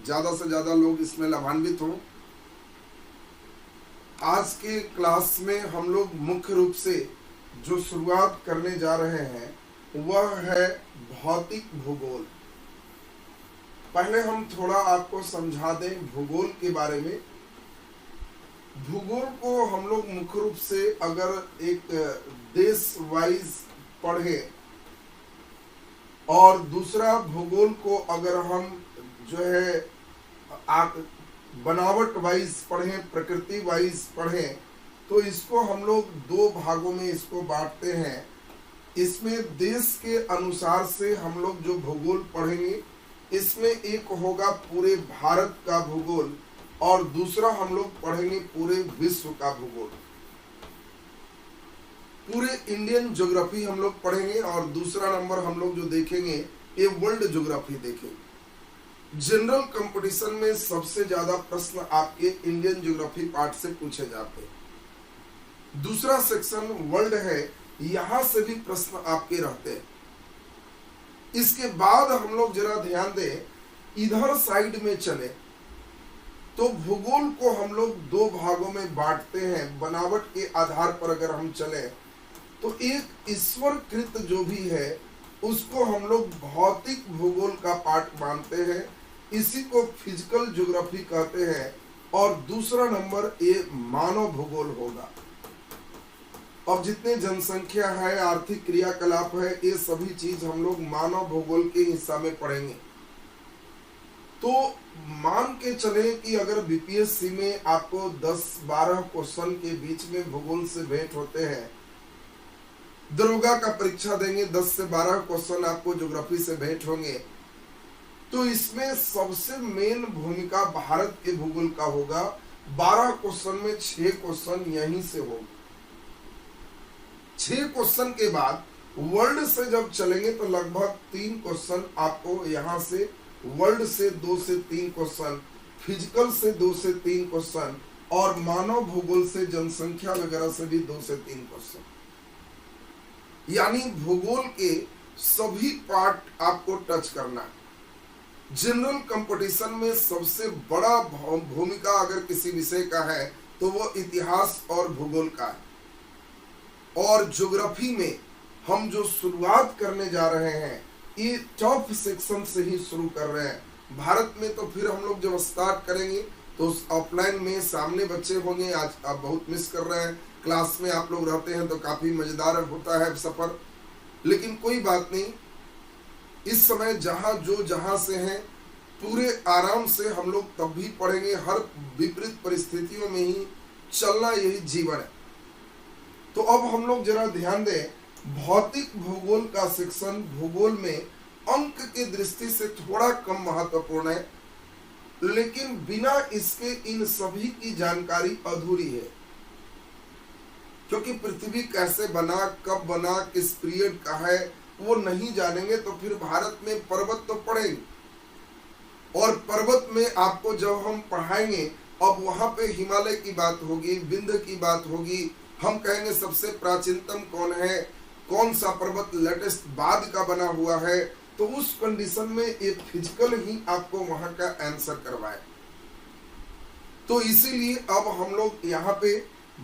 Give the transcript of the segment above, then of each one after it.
ज़्यादा से ज़्यादा लोग इसमें लाभान्वित हों। आज के क्लास में हम लोग मुख्य रूप से जो शुरुआत करने जा रहे हैं वह है भौतिक भूगोल। पहले हम थोड़ा आपको समझा दें भूगोल के बारे में। भूगोल को हम लोग मुख्य रूप से अगर एक देश वाइज पढ़ें और दूसरा भूगोल को अगर हम जो है बनावट वाइज पढ़ें, प्रकृति वाइज पढ़ें, तो इसको हम लोग दो भागों में इसको बांटते हैं। इसमें देश के अनुसार से हम लोग जो भूगोल पढ़ेंगे, इसमें एक होगा पूरे भारत का भूगोल और दूसरा हम लोग पढ़ेंगे पूरे विश्व का भूगोल। पूरे इंडियन ज्योग्राफी हम लोग पढ़ेंगे और दूसरा नंबर हम लोग जो देखेंगे ये वर्ल्ड ज्योग्राफी देखेंगे। जनरल कंपटीशन में सबसे ज्यादा प्रश्न आपके इंडियन ज्योग्राफी पार्ट से पूछे जाते हैं। दूसरा सेक्शन वर्ल्ड है, यहां से भी प्रश्न आपके रहते हैं। इसके बाद हम लोग जरा ध्यान दें, इधर साइड में चले तो भूगोल को हम लोग दो भागों में बांटते हैं। बनावट के आधार पर अगर हम चले तो एक ईश्वरकृत जो भी है उसको हम लोग भौतिक भूगोल का पार्ट मानते हैं, इसी को फिजिकल ज्योग्राफी कहते हैं। और दूसरा नंबर ये मानव भूगोल होगा। अब जितने जनसंख्या है, आर्थिक क्रियाकलाप है, ये सभी चीज हम लोग मानव भूगोल के हिस्सा में पढ़ेंगे। तो मान के चले कि अगर बीपीएससी में आपको 10-12 क्वेश्चन के बीच में भूगोल से भेंट होते हैं, दरोगा का परीक्षा देंगे 10 से 12 क्वेश्चन आपको ज्योग्राफी से भेंट होंगे, तो इसमें सबसे मेन भूमिका भारत के भूगोल का होगा। 12 क्वेश्चन में 6 क्वेश्चन यहीं से होगा। 6 क्वेश्चन के बाद वर्ल्ड से जब चलेंगे तो लगभग 3 क्वेश्चन आपको यहाँ से, वर्ल्ड से 2 से 3 क्वेश्चन, फिजिकल से 2 से 3 क्वेश्चन और मानव भूगोल से जनसंख्या वगैरह से भी 2 से 3 क्वेश्चन। यानी भूगोल के सभी पार्ट आपको टच करना है। जनरल कंपटीशन में सबसे बड़ा भूमिका अगर किसी विषय का है तो वो इतिहास और भूगोल का है। और ज्योग्राफी में हम जो शुरुआत करने जा रहे हैं ये टॉप सेक्शन से ही शुरू कर रहे हैं। भारत में तो फिर हम लोग जब स्टार्ट करेंगे तो ऑफलाइन में सामने बच्चे होंगे। आज आप बहुत मिस कर रहे हैं, क्लास में आप लोग रहते हैं तो काफी मजेदार होता है सफर, लेकिन कोई बात नहीं। इस समय जहां से हैं पूरे आराम से हम लोग तब भी पढ़ेंगे। हर विपरीत परिस्थितियों में ही चलना यही जीवन है। तो अब हम लोग जरा ध्यान दें, भौतिक भूगोल का सेक्शन भूगोल में अंक के दृष्टि से थोड़ा कम महत्वपूर्ण है, लेकिन बिना इसके इन सभी की जानकारी अधूरी है। क्योंकि पृथ्वी कैसे बना, कब बना, किस पीरियड का है वो नहीं जानेंगे तो फिर भारत में पर्वत तो पढ़ेंगे, और पर्वत में आपको जब हम पढ़ाएंगे अब वहां पे हिमालय की बात होगी, विंध्य की बात होगी। हम कहेंगे सबसे प्राचीनतम कौन है, कौन सा पर्वत लेटेस्ट बाद का बना हुआ है, तो उस कंडीशन में एक फिजिकल ही आपको वहां का आंसर करवाए। तो इसीलिए अब हम लोग यहाँ पे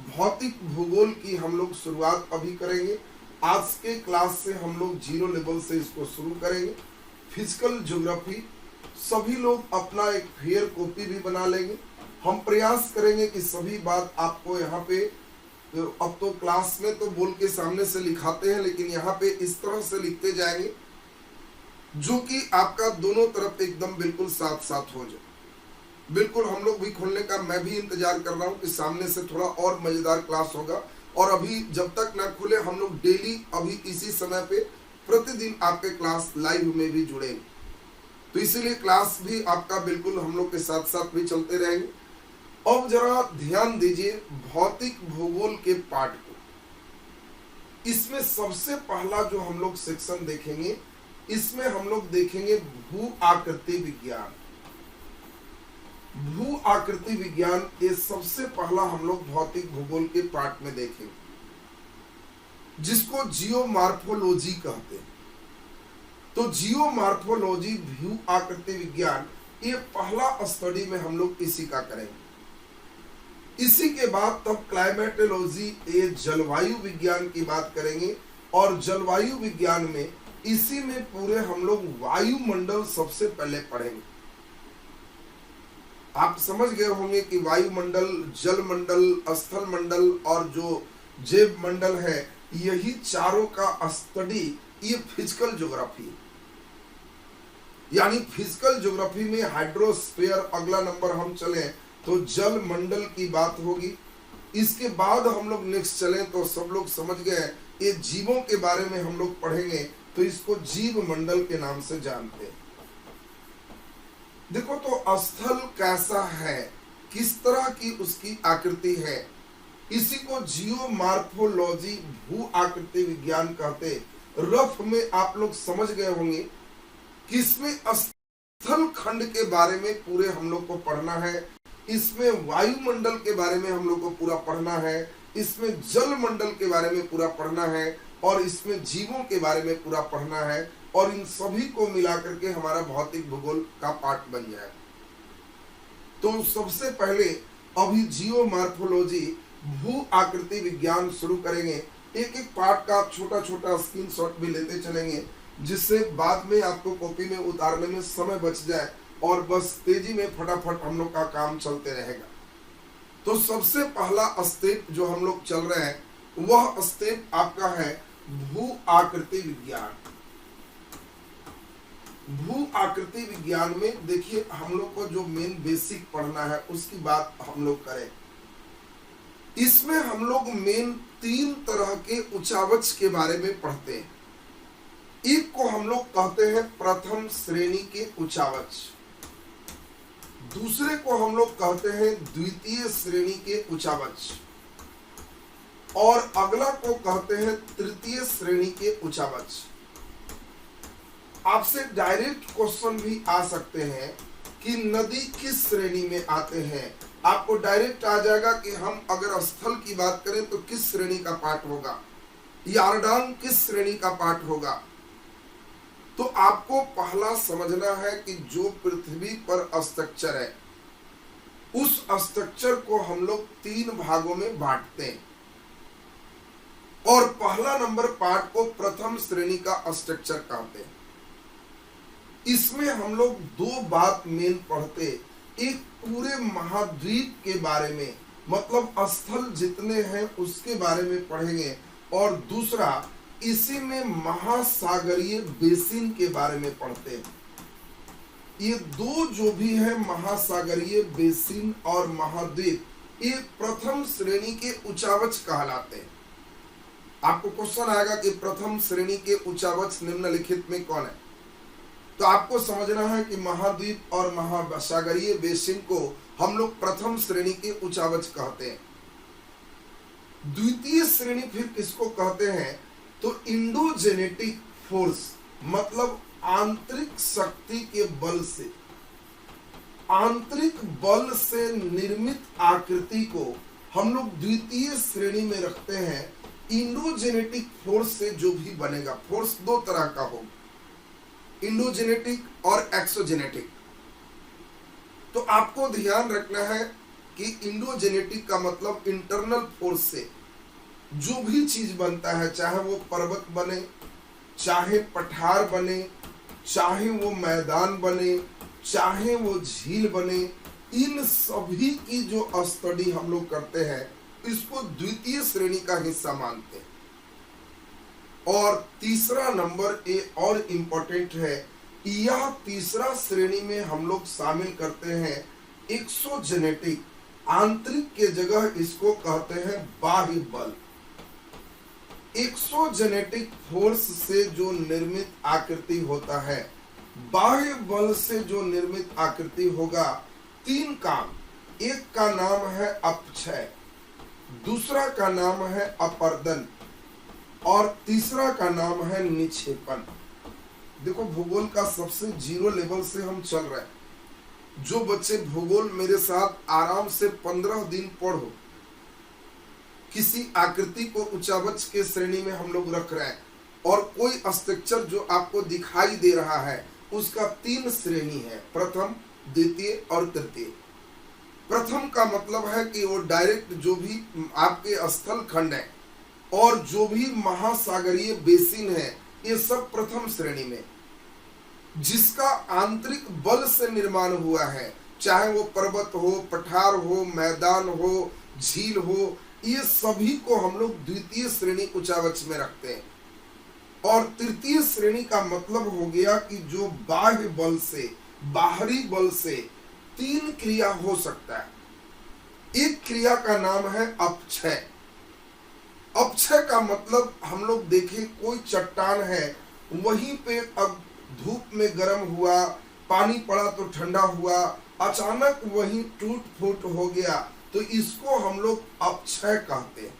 भौतिक भूगोल की हम लोग शुरुआत अभी करेंगे। आज के क्लास से हम लोग 0 लेवल से इसको शुरू करेंगे। फिजिकल ज्योग्राफी सभी लोग अपना एक फेयर कॉपी भी बना लेंगे। हम प्रयास करेंगे कि सभी बात आपको यहाँ पे, अब तो क्लास में तो बोल के सामने से लिखाते हैं, लेकिन यहाँ पे इस तरह से लिखते जाएंगे जो कि आपका दोनों तरफ एकदम बिल्कुल साथ साथ हो जाए। बिल्कुल हम लोग भी खोलने का मैं भी इंतजार कर रहा हूँ कि सामने से थोड़ा और मजेदार क्लास होगा। और अभी जब तक ना खुले हम लोग डेली अभी इसी समय पे प्रतिदिन आपके क्लास लाइव में भी जुड़ेंगे। तो इसीलिए क्लास भी आपका बिल्कुल हम लोग के साथ साथ भी चलते रहेंगे। अब जरा ध्यान दीजिए भौतिक भूगोल के पार्ट को। इसमें सबसे पहला जो हम लोग सेक्शन देखेंगे, इसमें हम लोग देखेंगे भू आकृति विज्ञान। भू आकृति विज्ञान ये सबसे पहला हम लोग भौतिक भूगोल के पार्ट में देखेंगे, जिसको जियोमॉर्फोलॉजी कहते हैं। तो जियोमॉर्फोलॉजी भू आकृति विज्ञान ये पहला स्टडी में हम लोग इसी का करेंगे। इसी के बाद तब क्लाइमेटोलॉजी, ये जलवायु विज्ञान की बात करेंगे, और जलवायु विज्ञान में इसी में पूरे हम लोग वायुमंडल सबसे पहले पढ़ेंगे। आप समझ गए होंगे कि वायुमंडल, जलमंडल, स्थल मंडल और जो जैव मंडल है, यही चारों का स्टडी ये फिजिकल ज्योग्राफी है। यानी फिजिकल ज्योग्राफी में हाइड्रोस्फीयर, अगला नंबर हम चले तो जल मंडल की बात होगी। इसके बाद हम लोग नेक्स्ट चले तो सब लोग समझ गए, ये जीवों के बारे में हम लोग पढ़ेंगे, तो इसको जीव मंडल के नाम से जानते हैं। देखो तो स्थल कैसा है, किस तरह की उसकी आकृति है, इसी को जियोमॉर्फोलॉजी, भू आकृति विज्ञान कहते। रफ में आप लोग समझ गए होंगे कि इसमें स्थल खंड के बारे में पूरे हम लोग को पढ़ना है, इसमें वायुमंडल के बारे में हम लोग को पूरा पढ़ना है, इसमें जल मंडल के बारे में पूरा पढ़ना है, और इसमें जीवों के बारे में पूरा पढ़ना है, और इन सभी को मिलाकर के हमारा भौतिक भूगोल का पार्ट बन जाए। तो सबसे पहले अभी जियोमॉर्फोलॉजी, भू आकृति विज्ञान शुरू करेंगे। एक एक पार्ट का आप छोटा छोटा स्क्रीनशॉट भी लेते चलेंगे, जिससे बाद में आपको कॉपी में उतारने में समय बच जाए, और बस तेजी में फटाफट हम लोग का काम चलते रहेगा। तो सबसे पहला स्टेप जो हम लोग चल रहे हैं, वह स्टेप आपका है भू आकृति विज्ञान। भू आकृति विज्ञान में देखिए, हम लोग को जो मेन बेसिक पढ़ना है उसकी बात हम लोग करें। इसमें हम लोग मेन 3 तरह के उच्चावच के बारे में पढ़ते हैं। एक को हम लोग कहते हैं प्रथम श्रेणी के उच्चावच, दूसरे को हम लोग कहते हैं द्वितीय श्रेणी के उच्चावच, और अगला को कहते हैं तृतीय श्रेणी के उच्चावच। आपसे डायरेक्ट क्वेश्चन भी आ सकते हैं कि नदी किस श्रेणी में आते हैं। आपको डायरेक्ट आ जाएगा कि हम अगर स्थल की बात करें तो किस श्रेणी का पार्ट होगा, यारडान किस श्रेणी का पार्ट होगा। तो आपको पहला समझना है कि जो पृथ्वी पर स्ट्रक्चर है, उस स्ट्रक्चर को हम लोग 3 भागों में बांटते हैं, और पहला नंबर पार्ट को प्रथम श्रेणी का स्ट्रक्चर कहते हैं। इसमें हम लोग 2 बात मेन पढ़ते, एक पूरे महाद्वीप के बारे में, मतलब स्थल जितने हैं उसके बारे में पढ़ेंगे, और दूसरा इसी में महासागरीय बेसिन के बारे में पढ़ते हैं। ये 2 जो भी है, महासागरीय बेसिन और महाद्वीप, ये प्रथम श्रेणी के उच्चावच कहलाते हैं। आपको क्वेश्चन आएगा कि प्रथम श्रेणी के उच्चावच निम्नलिखित में कौन है, तो आपको समझना है कि महाद्वीप और महासागरीय बेसिन को हम लोग प्रथम श्रेणी के उच्चावच कहते हैं। द्वितीय श्रेणी फिर किसको कहते हैं, तो इंडोजेनेटिक फोर्स, मतलब आंतरिक शक्ति के बल से, आंतरिक बल से निर्मित आकृति को हम लोग द्वितीय श्रेणी में रखते हैं। इंडोजेनेटिक फोर्स से जो भी बनेगा, फोर्स 2 तरह का होगा, इंडोजेनेटिक और एक्सोजेनेटिक। तो आपको ध्यान रखना है कि इंडोजेनेटिक का मतलब इंटरनल फोर्स से जो भी चीज बनता है, चाहे वो पर्वत बने, चाहे पठार बने, चाहे वो मैदान बने, चाहे वो झील बने, इन सभी की जो स्टडी हम लोग करते हैं, इसको द्वितीय श्रेणी का हिस्सा मानते हैं। और तीसरा नंबर ए और इम्पोर्टेंट है, यह तीसरा श्रेणी में हम लोग शामिल करते हैं एक्सोजेनेटिक, आंतरिक के जगह इसको कहते हैं बाह्य बल। एक्सोजेनेटिक फोर्स से जो निर्मित आकृति होता है, बाह्य बल से जो निर्मित आकृति होगा, 3 काम, एक का नाम है अपक्षय, दूसरा का नाम है अपर्दन, और तीसरा का नाम है निक्षेपण। देखो भूगोल का सबसे 0 लेवल से हम चल रहे हैं। जो बच्चे भूगोल मेरे साथ आराम से 15 दिन पढ़ो, किसी आकृति को उच्चावच के श्रेणी में हम लोग रख रहे हैं, और कोई स्ट्रक्चर जो आपको दिखाई दे रहा है उसका 3 श्रेणी है, प्रथम, द्वितीय और तृतीय। प्रथम का मतलब है कि वो डायरेक्ट जो भी आपके स्थल खंड है और जो भी महासागरीय बेसिन है, ये सब प्रथम श्रेणी में, जिसका आंतरिक बल से निर्माण हुआ है, चाहे वो पर्वत हो, पठार हो, मैदान हो, झील हो, ये सभी को हम लोग द्वितीय श्रेणी उच्चावच में रखते हैं। और तृतीय श्रेणी का मतलब हो गया कि जो बाह्य बल से, बाहरी बल से 3 क्रिया हो सकता है। एक क्रिया का नाम है अपक्षय। अपक्षय का मतलब हम लोग देखें, कोई चट्टान है, वहीं पे अब धूप में गर्म हुआ, पानी पड़ा तो ठंडा हुआ, अचानक वहीं टूट फूट हो गया, तो इसको हम लोग अपक्षय कहते हैं,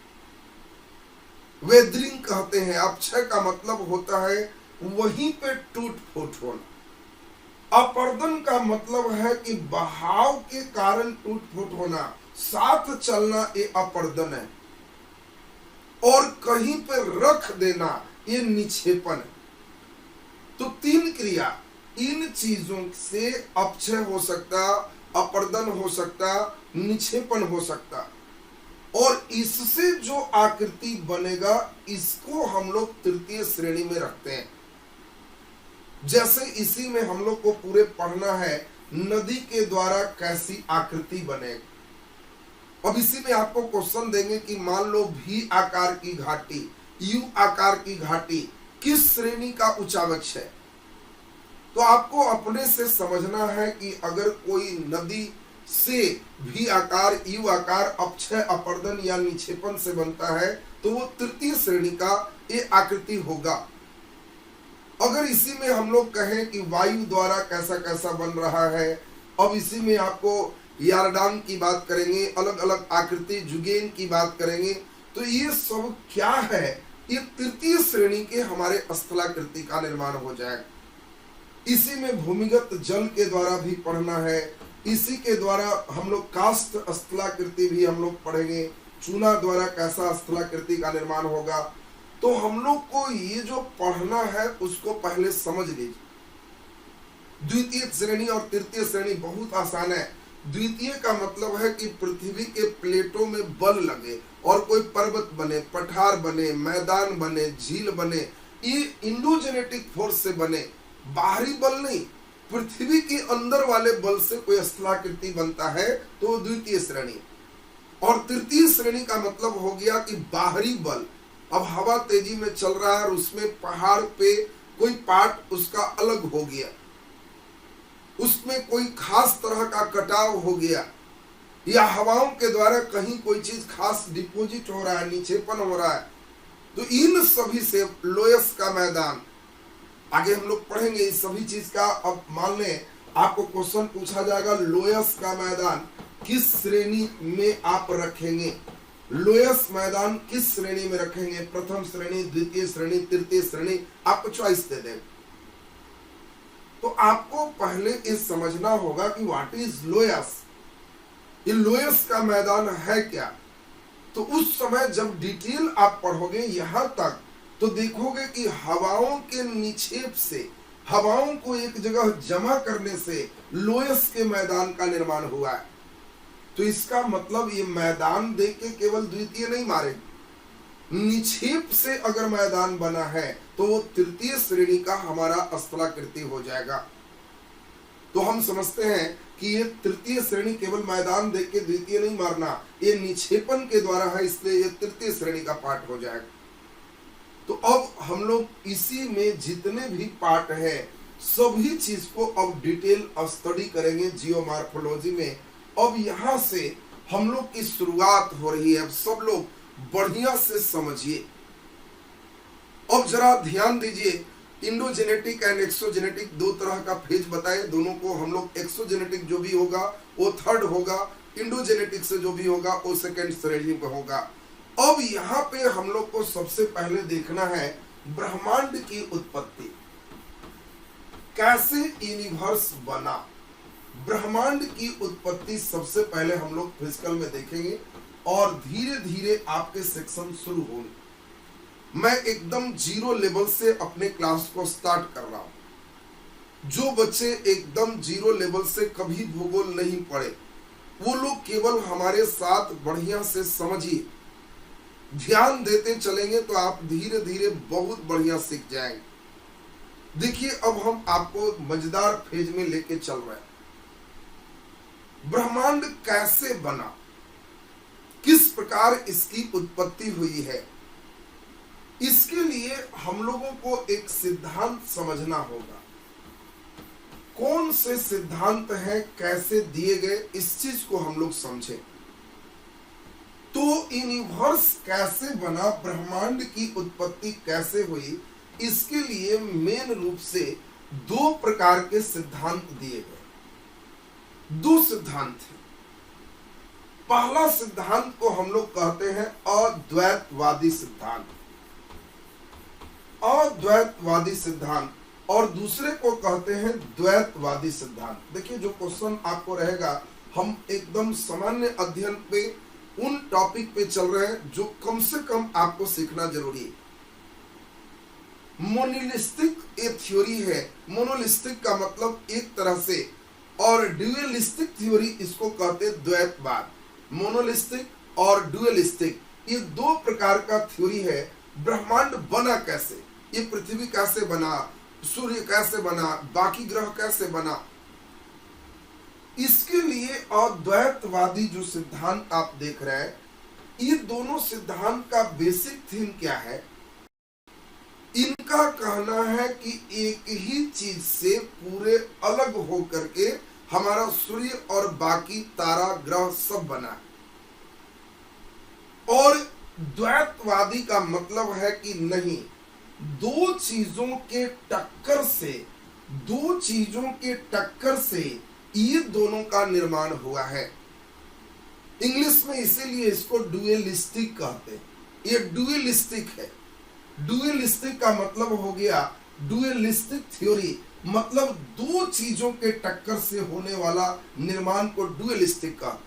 वेदरिंग कहते हैं। अपक्षय का मतलब होता है वहीं पे टूट फूट होना। अपर्दन का मतलब है कि बहाव के कारण टूट फूट होना, साथ चलना, ये अपर्दन है। और कहीं पे रख देना, ये निक्षेपण है। तो 3 क्रिया, इन चीजों से अपक्षय हो सकता, अपर्दन हो सकता, निक्षेपण हो सकता, और इससे जो आकृति बनेगा इसको हम लोग तृतीय श्रेणी में रखते हैं। जैसे इसी में हम लोग को पूरे पढ़ना है, नदी के द्वारा कैसी आकृति बने। अब इसी में आपको क्वेश्चन देंगे कि मान लो भी आकार की घाटी, यू आकार की घाटी किस श्रेणी का उच्चावच है। तो आपको अपने से समझना है कि अगर कोई नदी से भी आकार, यू आकार, अपक्षय, अपर्दन या निक्षेपण से बनता है, तो वो तृतीय श्रेणी का ये आकृति होगा। अगर इसी में हम लोग कहें कि वायु द्वारा कैसा कैसा बन रहा है, अब इसी में आपको यारडान की बात करेंगे, अलग अलग आकृति, जुगेन की बात करेंगे, तो ये सब क्या है, ये तृतीय श्रेणी के हमारे स्थलाकृति का निर्माण हो जाएगा। इसी में भूमिगत जल के द्वारा भी पढ़ना है, इसी के द्वारा हम लोग काष्ठ स्थलाकृति भी हम लोग पढ़ेंगे, चूना द्वारा कैसा स्थलाकृति का निर्माण होगा। तो हम लोग को ये जो पढ़ना है उसको पहले समझ लीजिए। द्वितीय श्रेणी और तृतीय श्रेणी बहुत आसान है। द्वितीय का मतलब है कि पृथ्वी के प्लेटों में बल लगे और कोई पर्वत बने, पठार बने, मैदान बने, झील बने, ये इंडोजेनेटिक फोर्स से बने, बाहरी बल नहीं, पृथ्वी के अंदर वाले बल से कोई स्थलाकृति बनता है, तो वो द्वितीय श्रेणी। और तृतीय श्रेणी का मतलब हो गया कि बाहरी बल, अब हवा तेजी में चल रहा है और उसमें पहाड़ पे कोई पार्ट उसका अलग हो गया, उसमें कोई खास तरह का कटाव हो गया, या हवाओं के द्वारा कहीं कोई चीज खास डिपोजिट हो रहा है, निक्षेपण हो रहा है, तो इन सभी से लोयस का मैदान, आगे हम लोग पढ़ेंगे इस सभी चीज का। अब मान लें आपको क्वेश्चन पूछा जाएगा, लोयस का मैदान किस श्रेणी में आप रखेंगे, लोयस मैदान किस श्रेणी में रखेंगे, प्रथम श्रेणी, द्वितीय श्रेणी, तृतीय श्रेणी, आपको चॉइस दे दें। तो आपको पहले ये समझना होगा कि व्हाट इज लोयस, ये लोयस का मैदान है क्या। तो उस समय जब डिटेल आप पढ़ोगे यहां तक, तो देखोगे कि हवाओं के निक्षेप से, हवाओं को एक जगह जमा करने से लोयस के मैदान का निर्माण हुआ है। तो इसका मतलब ये मैदान देख के केवल द्वितीय नहीं मारे, निक्षेप से अगर मैदान बना है तो वो तृतीय श्रेणी का हमारा स्थलाकृति हो जाएगा। तो हम समझते हैं कि ये तृतीय श्रेणी केवल मैदान देख के द्वितीय नहीं मारना, ये निक्षेपण के द्वारा है, इसलिए ये तृतीय श्रेणी का पार्ट हो जाएगा। तो अब हम लोग इसी में जितने भी पार्ट है सभी चीज को अब डिटेल स्टडी करेंगे जियोमॉर्फोलॉजी में। अब यहाँ से हम लोग की शुरुआत हो रही है, अब सब लोग बढ़िया से समझिए। अब जरा ध्यान दीजिए, इंडोजेनेटिक एंड एक्सोजेनेटिक दो तरह का फेज बताए, दोनों को हम लोग एक्सोजेनेटिक जो भी होगा वो थर्ड होगा, इंडोजेनेटिक से जो भी होगा वो सेकेंड श्रेणी पे होगा। अब यहाँ पे हम लोग को सबसे पहले देखना है ब्रह्मांड की उत्पत्ति, कैसे यूनिवर्स बना। ब्रह्मांड की उत्पत्ति सबसे पहले हम लोग फिजिकल में देखेंगे और धीरे धीरे आपके सेक्शन शुरू होंगे। मैं एकदम जीरो लेवल से अपने क्लास को स्टार्ट कर रहा हूं। जो बच्चे एकदम जीरो लेवल से कभी भूगोल नहीं पढ़े, वो लोग केवल हमारे साथ बढ़िया से समझिए, ध्यान देते चलेंगे तो आप धीरे धीरे बहुत बढ़िया सीख जाएंगे। देखिए अब हम आपको मजेदार फेज में लेके चल रहे हैं। ब्रह्मांड कैसे बना, किस प्रकार इसकी उत्पत्ति हुई है, इसके लिए हम लोगों को एक सिद्धांत समझना होगा। कौन से सिद्धांत हैं, कैसे दिए गए, इस चीज को हम लोग समझें तो यूनिवर्स कैसे बना, ब्रह्मांड की उत्पत्ति कैसे हुई, इसके लिए मेन रूप से दो प्रकार के सिद्धांत दिए गए। दो सिद्धांत हैं। पहला सिद्धांत को हम लोग कहते हैं अद्वैतवादी सिद्धांत, अद्वैतवादी सिद्धांत, और दूसरे को कहते हैं द्वैतवादी सिद्धांत। देखिए जो क्वेश्चन आपको रहेगा, हम एकदम सामान्य अध्ययन पे उन टॉपिक पे चल रहे हैं जो कम से कम आपको सीखना जरूरी है। मोनोलिस्टिक एक थ्योरी है, मोनोलिस्टिक का मतलब एक तरह से, और ड्यूअलिस्टिक थ्योरी इसको कहते हैं द्वैतवाद। मोनोलिस्टिक और ड्यूअलिस्टिक ये दो प्रकार का थ्योरी है। ब्रह्मांड बना कैसे, ये पृथ्वी कैसे बना, सूर्य कैसे बना, बाकी ग्रह कैसे बना, इसके लिए अद्वैतवादी जो सिद्धांत आप देख रहे हैं, ये दोनों सिद्धांत का बेसिक थीम क्या है? इनका कहना है कि एक ही चीज से पूरे अलग होकर के हमारा सूर्य और बाकी तारा ग्रह सब बना है। और द्वैतवादी का मतलब है कि नहीं, दो चीजों के टक्कर से, दो चीजों के टक्कर से ये दोनों का निर्माण हुआ है। इंग्लिश में इसीलिए इसको डुअलिस्टिक कहते हैं। ये डुअलिस्टिक है। डुअलिस्टिक का मतलब हो गया, डुअलिस्टिक थ्योरी मतलब दो चीजों के टक्कर से होने वाला निर्माण को डुअलिस्टिक का।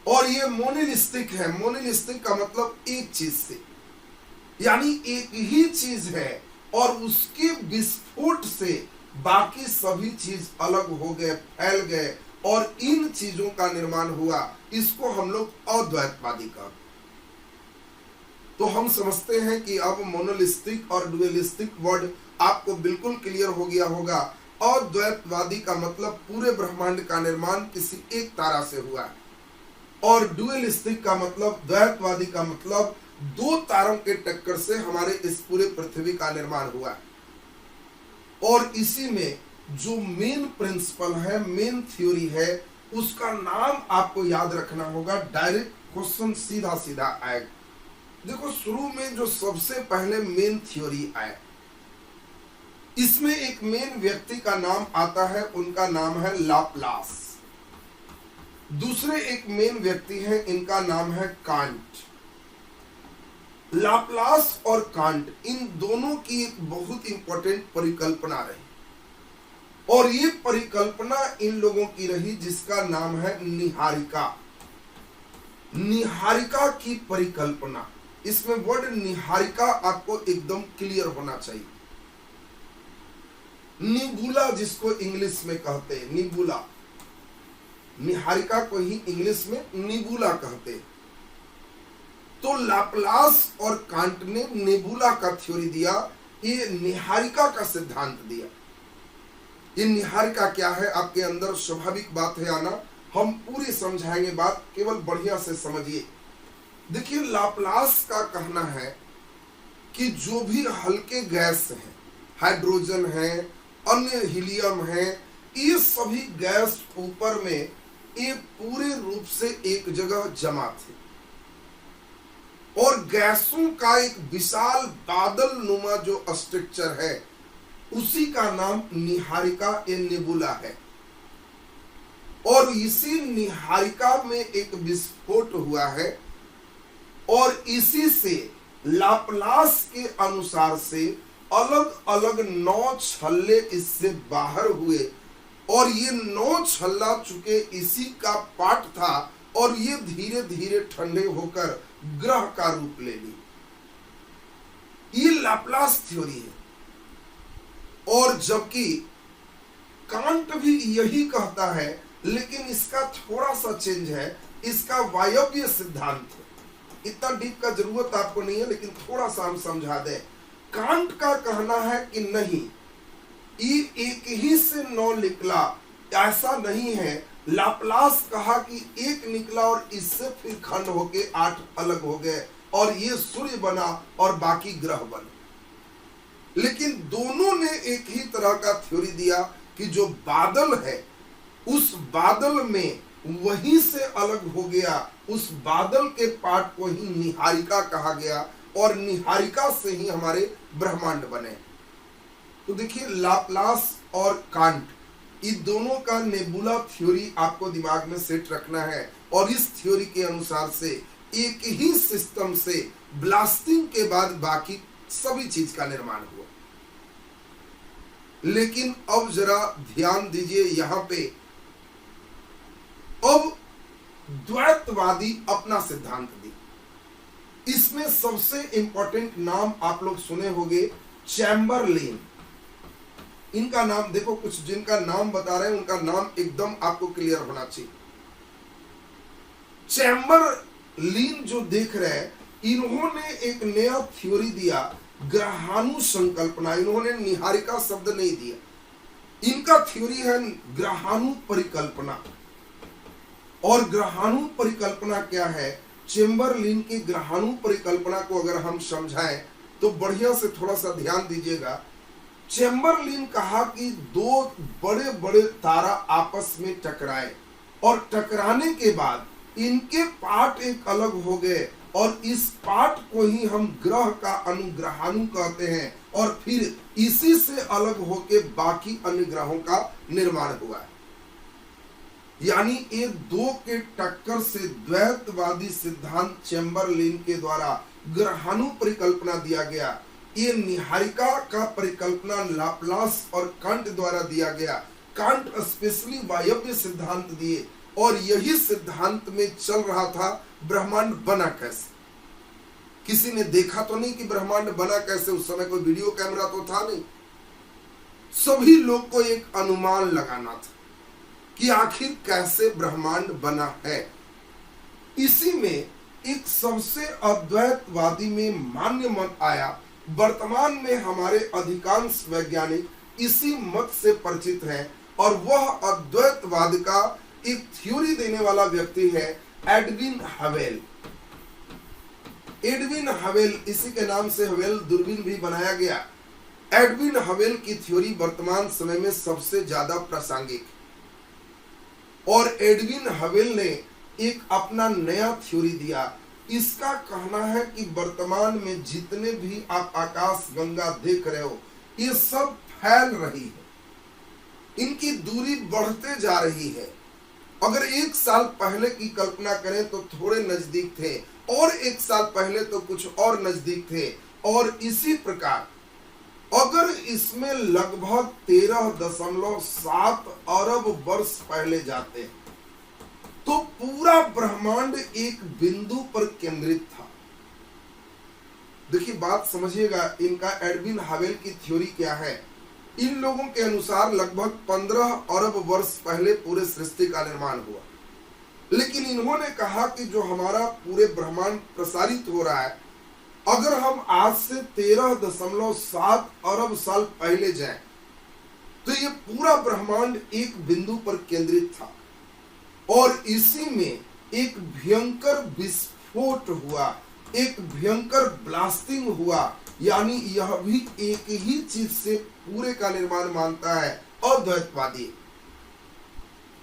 और ये मोनोलिस्टिक है। मोनोलिस्टिक का मतलब एक चीज से, यानी एक ही चीज है और उसके विस्फोट से बाकी सभी चीज अलग हो गए, फैल गए और इन चीजों का निर्माण हुआ। इसको हम लोग अद्वैतवादी का। तो हम समझते हैं कि अब मोनोलिस्टिक और डुअलिस्टिक वर्ड आपको बिल्कुल क्लियर हो गया होगा। अद्वैतवादी का मतलब पूरे ब्रह्मांड का निर्माण किसी एक तारा से हुआ है, और डुअलिस्टिक का मतलब, द्वैतवादी का मतलब दो तारों के टक्कर से हमारे इस पूरे पृथ्वी का निर्माण हुआ है। और इसी में जो मेन प्रिंसिपल है, मेन थ्योरी है, उसका नाम आपको याद रखना होगा। डायरेक्ट क्वेश्चन सीधा सीधा आएगा। देखो शुरू में जो सबसे पहले मेन थ्योरी आए, इसमें एक मेन व्यक्ति का नाम आता है, उनका नाम है लाप्लास। दूसरे एक मेन व्यक्ति हैं, इनका नाम है कांट। लाप्लास और कांट, इन दोनों की एक बहुत इंपॉर्टेंट परिकल्पना रही, और ये परिकल्पना इन लोगों की रही जिसका नाम है निहारिका। निहारिका की परिकल्पना, इसमें वर्ड निहारिका आपको एकदम क्लियर होना चाहिए। निबुला जिसको इंग्लिश में कहते हैं, निबुला, निहारिका को ही इंग्लिश में निबुला कहते हैं। तो लाप्लास और कांट ने नेबुला का थ्योरी दिया, ये निहारिका का सिद्धांत दिया। ये निहारिका क्या है, आपके अंदर स्वाभाविक बात है आना, हम पूरी समझाएंगे बात, केवल बढ़िया से समझिए। देखिए लाप्लास का कहना है कि जो भी हल्के गैस हैं, हाइड्रोजन है, अन्य हीलियम है, ये सभी गैस ऊपर में ये पूरे रूप से एक जगह जमा थे, और गैसों का एक विशाल बादल नुमा जो स्ट्रक्चर है, उसी का नाम निहारिका या नेबुला है। और इसी निहारिका में एक विस्फोट हुआ है, और इसी से लाप्लास के अनुसार से अलग अलग 9 छल्ले इससे बाहर हुए, और ये 9 छल्ला चुके इसी का पार्ट था, और ये धीरे धीरे ठंडे होकर ग्रह का रूप ले ली। ये लाप्लास थ्योरी है। और जबकि कांट भी यही कहता है, लेकिन इसका थोड़ा सा चेंज है, इसका वायव्य सिद्धांत। इतना डीप का जरूरत आपको नहीं है, लेकिन थोड़ा सा हम समझा दें। कांट का कहना है कि नहीं, ये एक ही से 9 निकला, ऐसा नहीं है। लाप्लास कहा कि एक निकला और इससे फिर खंड होके 8 अलग हो गए और ये सूर्य बना और बाकी ग्रह बने। लेकिन दोनों ने एक ही तरह का थ्योरी दिया कि जो बादल है उस बादल में वहीं से अलग हो गया, उस बादल के पार्ट को ही निहारिका कहा गया और निहारिका से ही हमारे ब्रह्मांड बने। तो देखिए, लाप्लास और कांट, इन दोनों का नेबुला थ्योरी आपको दिमाग में सेट रखना है। और इस थ्योरी के अनुसार से एक ही सिस्टम से ब्लास्टिंग के बाद बाकी सभी चीज का निर्माण हुआ। लेकिन अब जरा ध्यान दीजिए यहां पे, अब द्वैतवादी अपना सिद्धांत दी। इसमें सबसे इंपॉर्टेंट नाम आप लोग सुने होंगे, चैम्बरलेन। इनका नाम देखो, कुछ जिनका नाम बता रहे हैं उनका नाम एकदम आपको क्लियर होना चाहिए। चैम्बरलेन जो देख रहे हैं, इन्होंने एक नया थ्योरी दिया, ग्रहाणु संकल्पना। इन्होंने निहारिका शब्द नहीं दिया, इनका थ्योरी है ग्रहाणु परिकल्पना। और ग्रहाणु परिकल्पना क्या है? चैम्बरलेन की ग्रहाणु परिकल्पना को अगर हम समझाएं तो बढ़िया से थोड़ा सा ध्यान दीजिएगा। चैम्बरलेन कहा कि 2 बड़े बड़े तारा आपस में टकराए और टकराने के बाद इनके पार्ट एक अलग हो गए और इस पार्ट को ही हम ग्रह का अनुग्रहाणु कहते हैं और फिर इसी से अलग होके बाकी अन्य ग्रहों का निर्माण हुआ है। यानी ये 2 के टक्कर से द्वैतवादी सिद्धांत चैम्बरलेन के द्वारा ग्रहाणु परिकल्पना दिया गया। ये निहारिका का परिकल्पना लाप्लास और कांट द्वारा दिया गया। कांट स्पेशली वायव्य सिद्धांत दिए और यही सिद्धांत में चल रहा था ब्रह्मांड बना कैसे। किसी ने देखा तो नहीं कि ब्रह्मांड बना कैसे, उस समय कोई वीडियो कैमरा तो था नहीं। सभी लोग को एक अनुमान लगाना था कि आखिर कैसे ब्रह्मांड बना है। इसी में एक सबसे अद्वैतवादी में मान्य मत आया। वर्तमान में हमारे अधिकांश वैज्ञानिक इसी मत से परिचित हैं और वह अद्वैतवाद का एक थ्योरी देने वाला व्यक्ति है एडविन हवेल। एडविन हवेल, इसी के नाम से हवेल दूरबीन भी बनाया गया। एडविन हवेल की थ्योरी वर्तमान समय में सबसे ज्यादा प्रासंगिक। और एडविन हवेल ने एक अपना नया थ्योरी दिया। इसका कहना है कि वर्तमान में जितने भी आप आकाश गंगा देख रहे हो, ये सब फैल रही है, इनकी दूरी बढ़ते जा रही है। अगर 1 साल पहले की कल्पना करें तो थोड़े नजदीक थे और 1 साल पहले तो कुछ और नजदीक थे। और इसी प्रकार अगर इसमें लगभग 13.7 अरब वर्ष पहले जाते हैं तो पूरा ब्रह्मांड एक बिंदु पर केंद्रित था। देखिए बात समझिएगा, इनका एडविन हवेल की थ्योरी क्या है। इन लोगों के अनुसार लगभग 15 अरब वर्ष पहले पूरे सृष्टि का निर्माण हुआ। लेकिन इन्होंने कहा कि जो हमारा पूरे ब्रह्मांड प्रसारित हो रहा है, अगर हम आज से 13.7 अरब साल पहले जाएं तो ये पूरा ब्रह्मांड एक बिंदु पर केंद्रित था और इसी में एक भयंकर विस्फोट हुआ, एक भयंकर ब्लास्टिंग हुआ। यानी यह भी एक ही चीज से पूरे का निर्माण मानता है अद्वैतवादी।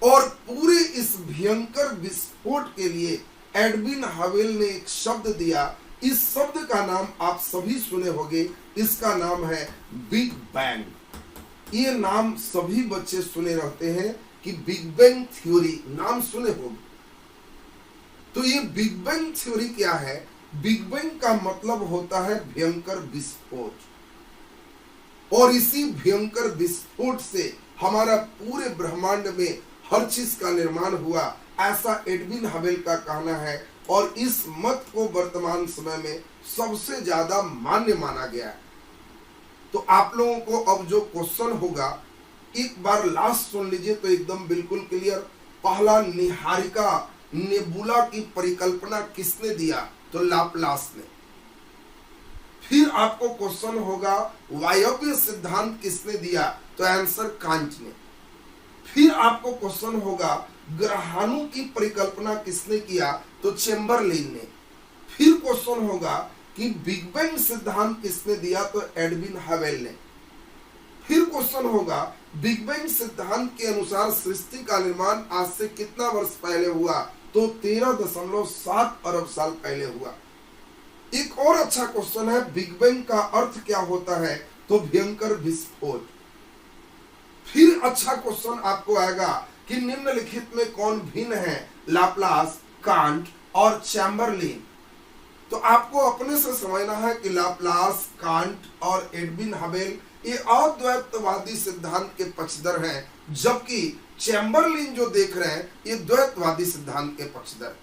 और पूरे इस भयंकर विस्फोट के लिए एडविन हवेल ने एक शब्द दिया। इस शब्द का नाम आप सभी सुने होंगे, इसका नाम है बिग बैंग। ये नाम सभी बच्चे सुने रहते हैं कि बिग बैंग थ्योरी, नाम सुने होंगे। तो ये बिग बैंग थ्योरी क्या है? बिग बैंग का मतलब होता है भयंकर विस्फोट, और इसी भयंकर विस्फोट से हमारा पूरे ब्रह्मांड में हर चीज का निर्माण हुआ, ऐसा एडविन हवेल का कहना है। और इस मत को वर्तमान समय में सबसे ज्यादा मान्य माना गया है। तो आप लोगों को अब जो क्वेश्चन होगा एक बार लास्ट सुन लीजिए तो एकदम बिल्कुल क्लियर। पहला, निहारिका नेबुला की परिकल्पना किसने दिया? तो लाप्लास ने। फिर आपको क्वेश्चन होगा वायव्य सिद्धांत किसने दिया? तो आंसर कांट ने। फिर आपको क्वेश्चन होगा ग्रहाणु की परिकल्पना किसने किया? तो चेम्बरलिन ने। फिर क्वेश्चन होगा कि बिग बैंग सिद्धांत किसने दिया? तो एडविन हवेल ने। फिर क्वेश्चन होगा बिग बैंग सिद्धांत के अनुसार सृष्टि का निर्माण आज से कितना वर्ष पहले हुआ? तो 13.7 अरब साल पहले हुआ। एक और अच्छा क्वेश्चन है, बिग बैंग का अर्थ क्या होता है? तो भयंकर विस्फोट। फिर अच्छा क्वेश्चन आपको आएगा कि निम्नलिखित में कौन भिन्न है? लाप्लास, कांट और चैम्बरलिन। तो आपको अपने से समझना है कि लाप्लास, कांट और एडविन हबेल ये अद्वैतवादी सिद्धांत के पक्षधर हैं, जबकि चैम्बरलिन जो देख रहे हैं ये द्वैतवादी सिद्धांत के पक्षधर।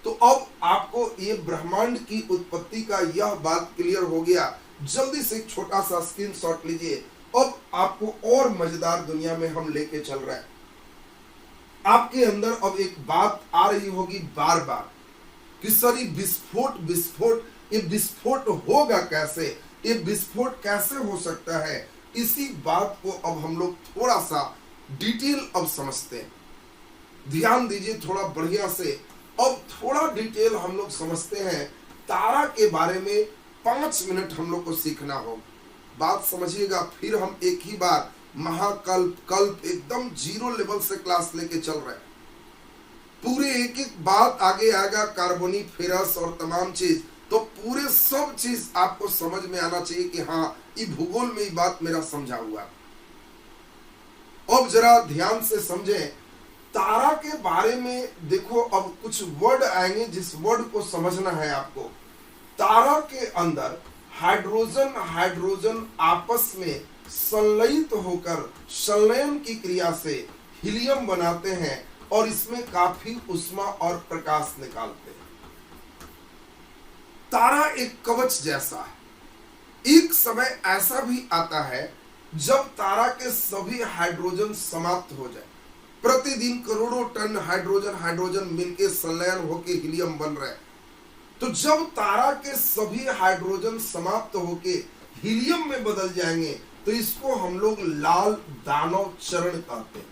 तो अब आपको ये ब्रह्मांड की उत्पत्ति का यह बात क्लियर हो गया। जल्दी से एक छोटा सा स्क्रीनशॉट लीजिए। अब आपको और मजेदार दुनिया में हम लेके चल रहे हैं। आपके अंदर अब एक बात आ रही होगी बार बार कि सर ये विस्फोट विस्फोट, ये विस्फोट होगा कैसे? ये विस्फोट कैसे हो सकता है? इसी बात को अब हम लोग थोड़ा सा डिटेल अब समझते हैं। ध्यान दीजिए थोड़ा बढ़िया से। अब थोड़ा डिटेल हम लोग समझते हैं। तारा के बारे में 5 मिनट हम लोग को सीखना होगा। बात समझिएगा। फिर हम एक ही बार महाकल्प कल्प एकदम 0 लेवल से क्लास लेके चल रहे हैं। पूरे एक एक बात आगे आएगा, कार्बोनिफेरस और तमाम चीज। तो पूरे सब चीज आपको समझ में आना चाहिए कि हाँ ये भूगोल में ये बात मेरा समझा हुआ। अब जरा ध्यान से समझें। तारा के बारे में देखो, अब कुछ वर्ड आएंगे जिस वर्ड को समझना है आपको। तारा के अंदर हाइड्रोजन हाइड्रोजन आपस में संलयित होकर संलयन की क्रिया से हीलियम बनाते हैं और इसमें काफी उष्मा और प्रकाश निकालते हैं। तारा एक कवच जैसा है। एक समय ऐसा भी आता है जब तारा के सभी हाइड्रोजन समाप्त हो जाए। प्रतिदिन करोड़ों टन हाइड्रोजन हाइड्रोजन मिलकर संलयन होकर हीलियम बन रहे हैं। तो जब तारा के सभी हाइड्रोजन समाप्त होकर हीलियम में बदल जाएंगे तो इसको हम लोग लाल दानव चरण कहते हैं।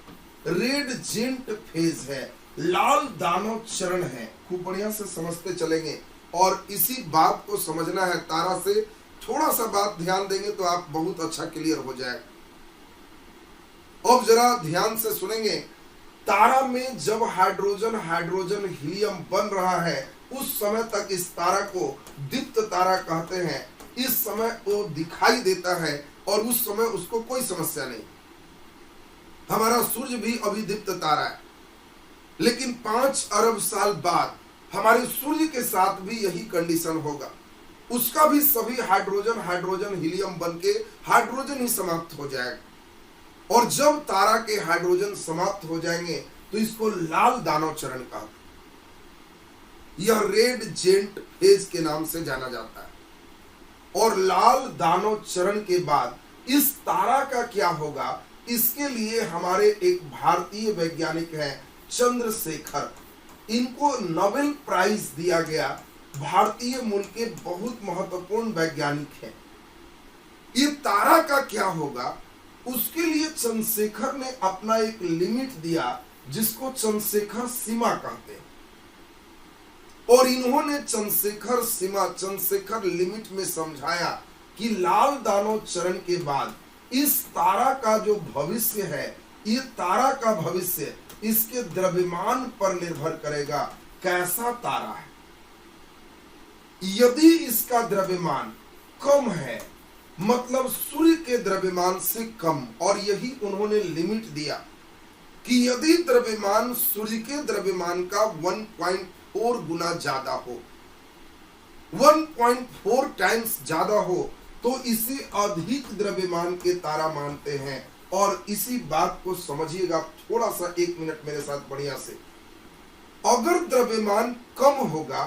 रेड जेंट फेज है, लाल दानव चरण है। खूब बढ़िया से समझते चलेंगे और इसी बात को समझना है। तारा से थोड़ा सा बात ध्यान देंगे तो आप बहुत अच्छा क्लियर हो जाएगा। अब जरा ध्यान से सुनेंगे। तारा में जब हाइड्रोजन हाइड्रोजन हीलियम बन रहा है उस समय तक इस तारा को दीप्त तारा कहते हैं। इस समय वो दिखाई देता है और उस समय उसको कोई समस्या नहीं। हमारा सूर्य भी अभी दीप्त तारा है, लेकिन 5 अरब साल बाद हमारे सूर्य के साथ भी यही कंडीशन होगा। उसका भी सभी हाइड्रोजन हाइड्रोजन हीलियम बनके हाइड्रोजन ही समाप्त हो जाएगा। और जब तारा के हाइड्रोजन समाप्त हो जाएंगे तो इसको लाल दानव चरण कहते हैं। यह रेड जेंट फेज के नाम से जाना जाता है। और लाल दानव चरण के बाद इस तारा का क्या होगा, इसके लिए हमारे एक भारतीय वैज्ञानिक हैं चंद्रशेखर। इनको नोबेल प्राइज दिया गया। भारतीय मूल के बहुत महत्वपूर्ण वैज्ञानिक हैं। ये तारा का क्या होगा उसके लिए चंद्रशेखर ने अपना एक लिमिट दिया जिसको चंद्रशेखर सीमा कहते हैं। और इन्होंने चंद्रशेखर सीमा चंद्रशेखर लिमिट में समझाया कि लाल दानव चरण के बाद इस तारा का जो भविष्य है, ये तारा का भविष्य इसके द्रव्यमान पर निर्भर करेगा। कैसा तारा है? यदि इसका द्रव्यमान कम है, मतलब सूर्य के द्रव्यमान से कम, और यही उन्होंने लिमिट दिया कि यदि द्रव्यमान सूर्य के द्रव्यमान का 1.4 गुना ज्यादा हो, 1.4 टाइम्स ज्यादा हो, तो इसे अधिक द्रव्यमान के तारा मानते हैं। और इसी बात को समझिएगा थोड़ा सा, 1 मिनट मेरे साथ बढ़िया से। अगर द्रव्यमान कम होगा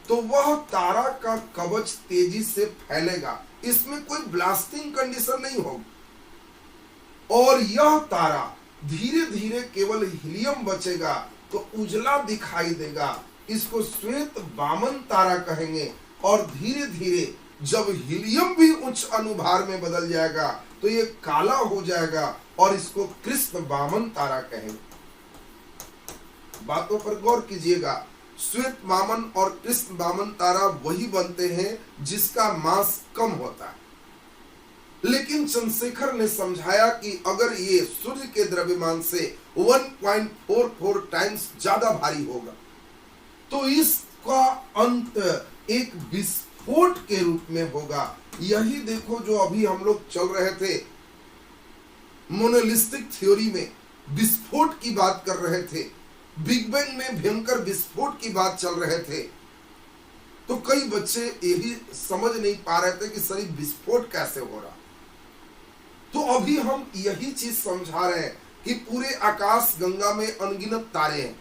तो वह तारा का कवच तेजी से फैलेगा इसमें कोई ब्लास्टिंग कंडीशन नहीं होगी। और यह तारा धीरे धीरे केवल हीलियम बचेगा तो उजला दिखाई देगा। इसको श्वेत वामन तारा कहेंगे। और धीरे धीरे जब हीलियम भी उच्च अनुभार में बदल जाएगा तो ये काला हो जाएगा और इसको कृष्ण वामन तारा कहेंगे। बातों पर गौर कीजिएगा। श्वेत वामन और कृष्ण वामन तारा वही बनते हैं जिसका मास कम होता है। लेकिन चंद्रशेखर ने समझाया कि अगर ये सूर्य के द्रव्यमान से 1.44 टाइम्स ज्यादा भारी होगा तो इसका अंत एक विस्फोट के रूप में होगा। यही देखो जो अभी हम लोग चल रहे थे, मोनोलिस्टिक थ्योरी में विस्फोट की बात कर रहे थे, बिग बैंग में भयंकर विस्फोट की बात चल रहे थे। तो कई बच्चे यही समझ नहीं पा रहे थे कि सही विस्फोट कैसे हो रहा। तो अभी हम यही चीज समझा रहे हैं कि पूरे आकाश गंगा में अनगिनत तारे हैं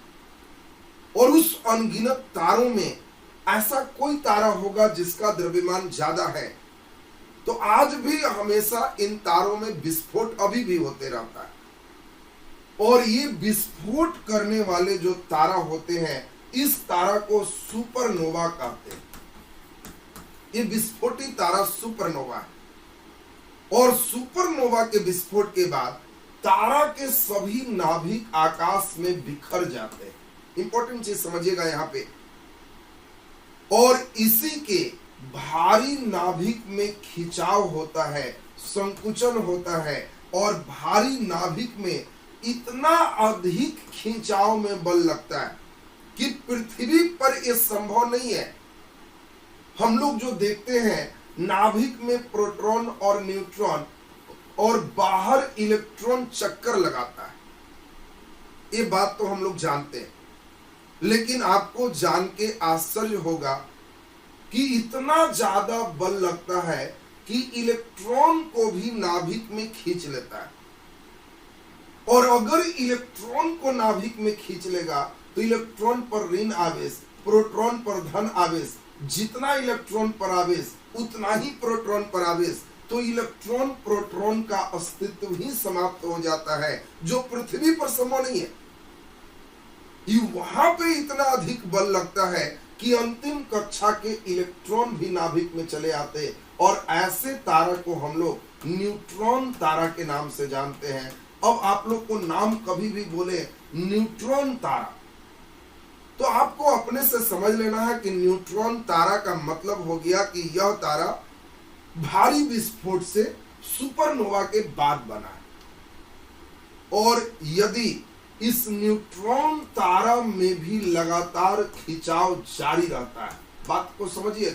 और उस अनगिनत तारों में ऐसा कोई तारा होगा जिसका द्रव्यमान ज्यादा है। तो आज भी हमेशा इन तारों में विस्फोट अभी भी होते रहता है। और ये विस्फोट करने वाले जो तारा होते हैं, इस तारा को सुपरनोवा कहते हैं। ये विस्फोटी तारा सुपरनोवा है। और सुपरनोवा के विस्फोट के बाद तारा के सभी नाभिक आकाश में बिखर जाते हैं। इंपॉर्टेंट चीज समझिएगा यहां पे। और इसी के भारी नाभिक में खिंचाव होता है, संकुचन होता है। और भारी नाभिक में इतना अधिक खिंचाव में बल लगता है कि पृथ्वी पर यह संभव नहीं है। हम लोग जो देखते हैं नाभिक में प्रोटॉन और न्यूट्रॉन और बाहर इलेक्ट्रॉन चक्कर लगाता है, ये बात तो हम लोग जानते हैं। लेकिन आपको जान के आश्चर्य होगा कि इतना ज्यादा बल लगता है कि इलेक्ट्रॉन को भी नाभिक में खींच लेता है। और अगर इलेक्ट्रॉन को नाभिक में खींच लेगा तो इलेक्ट्रॉन पर ऋण आवेश, प्रोटॉन पर धन आवेश, जितना इलेक्ट्रॉन पर आवेश उतना ही प्रोटॉन पर आवेश। तो इलेक्ट्रॉन प्रोटॉन का अस्तित्व ही समाप्त हो जाता है, जो पृथ्वी पर संभव नहीं है। वहां पे इतना अधिक बल लगता है कि अंतिम कक्षा के इलेक्ट्रॉन भी नाभिक में चले आते। और ऐसे तारा को हम लोग न्यूट्रॉन तारा के नाम से जानते हैं। अब आप लोग को नाम कभी भी बोले न्यूट्रॉन तारा तो आपको अपने से समझ लेना है कि न्यूट्रॉन तारा का मतलब हो गया कि यह तारा भारी विस्फोट से सुपरनोवा के बाद बना है। और यदि इस न्यूट्रॉन तारा में भी लगातार खिंचाव जारी रहता है, बात को समझिए,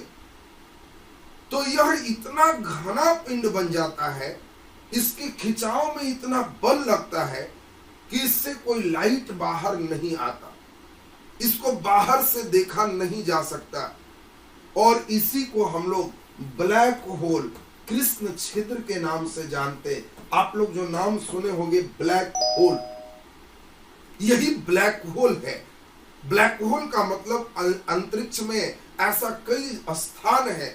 तो यह इतना घना पिंड बन जाता है, इसके खिंचाव में इतना बल लगता है कि इससे कोई लाइट बाहर नहीं आता, इसको बाहर से देखा नहीं जा सकता। और इसी को हम लोग ब्लैक होल, कृष्ण छिद्र के नाम से जानते। आप लोग जो नाम सुने होंगे ब्लैक होल, यही ब्लैक होल है। ब्लैक होल का मतलब अंतरिक्ष में ऐसा कई स्थान है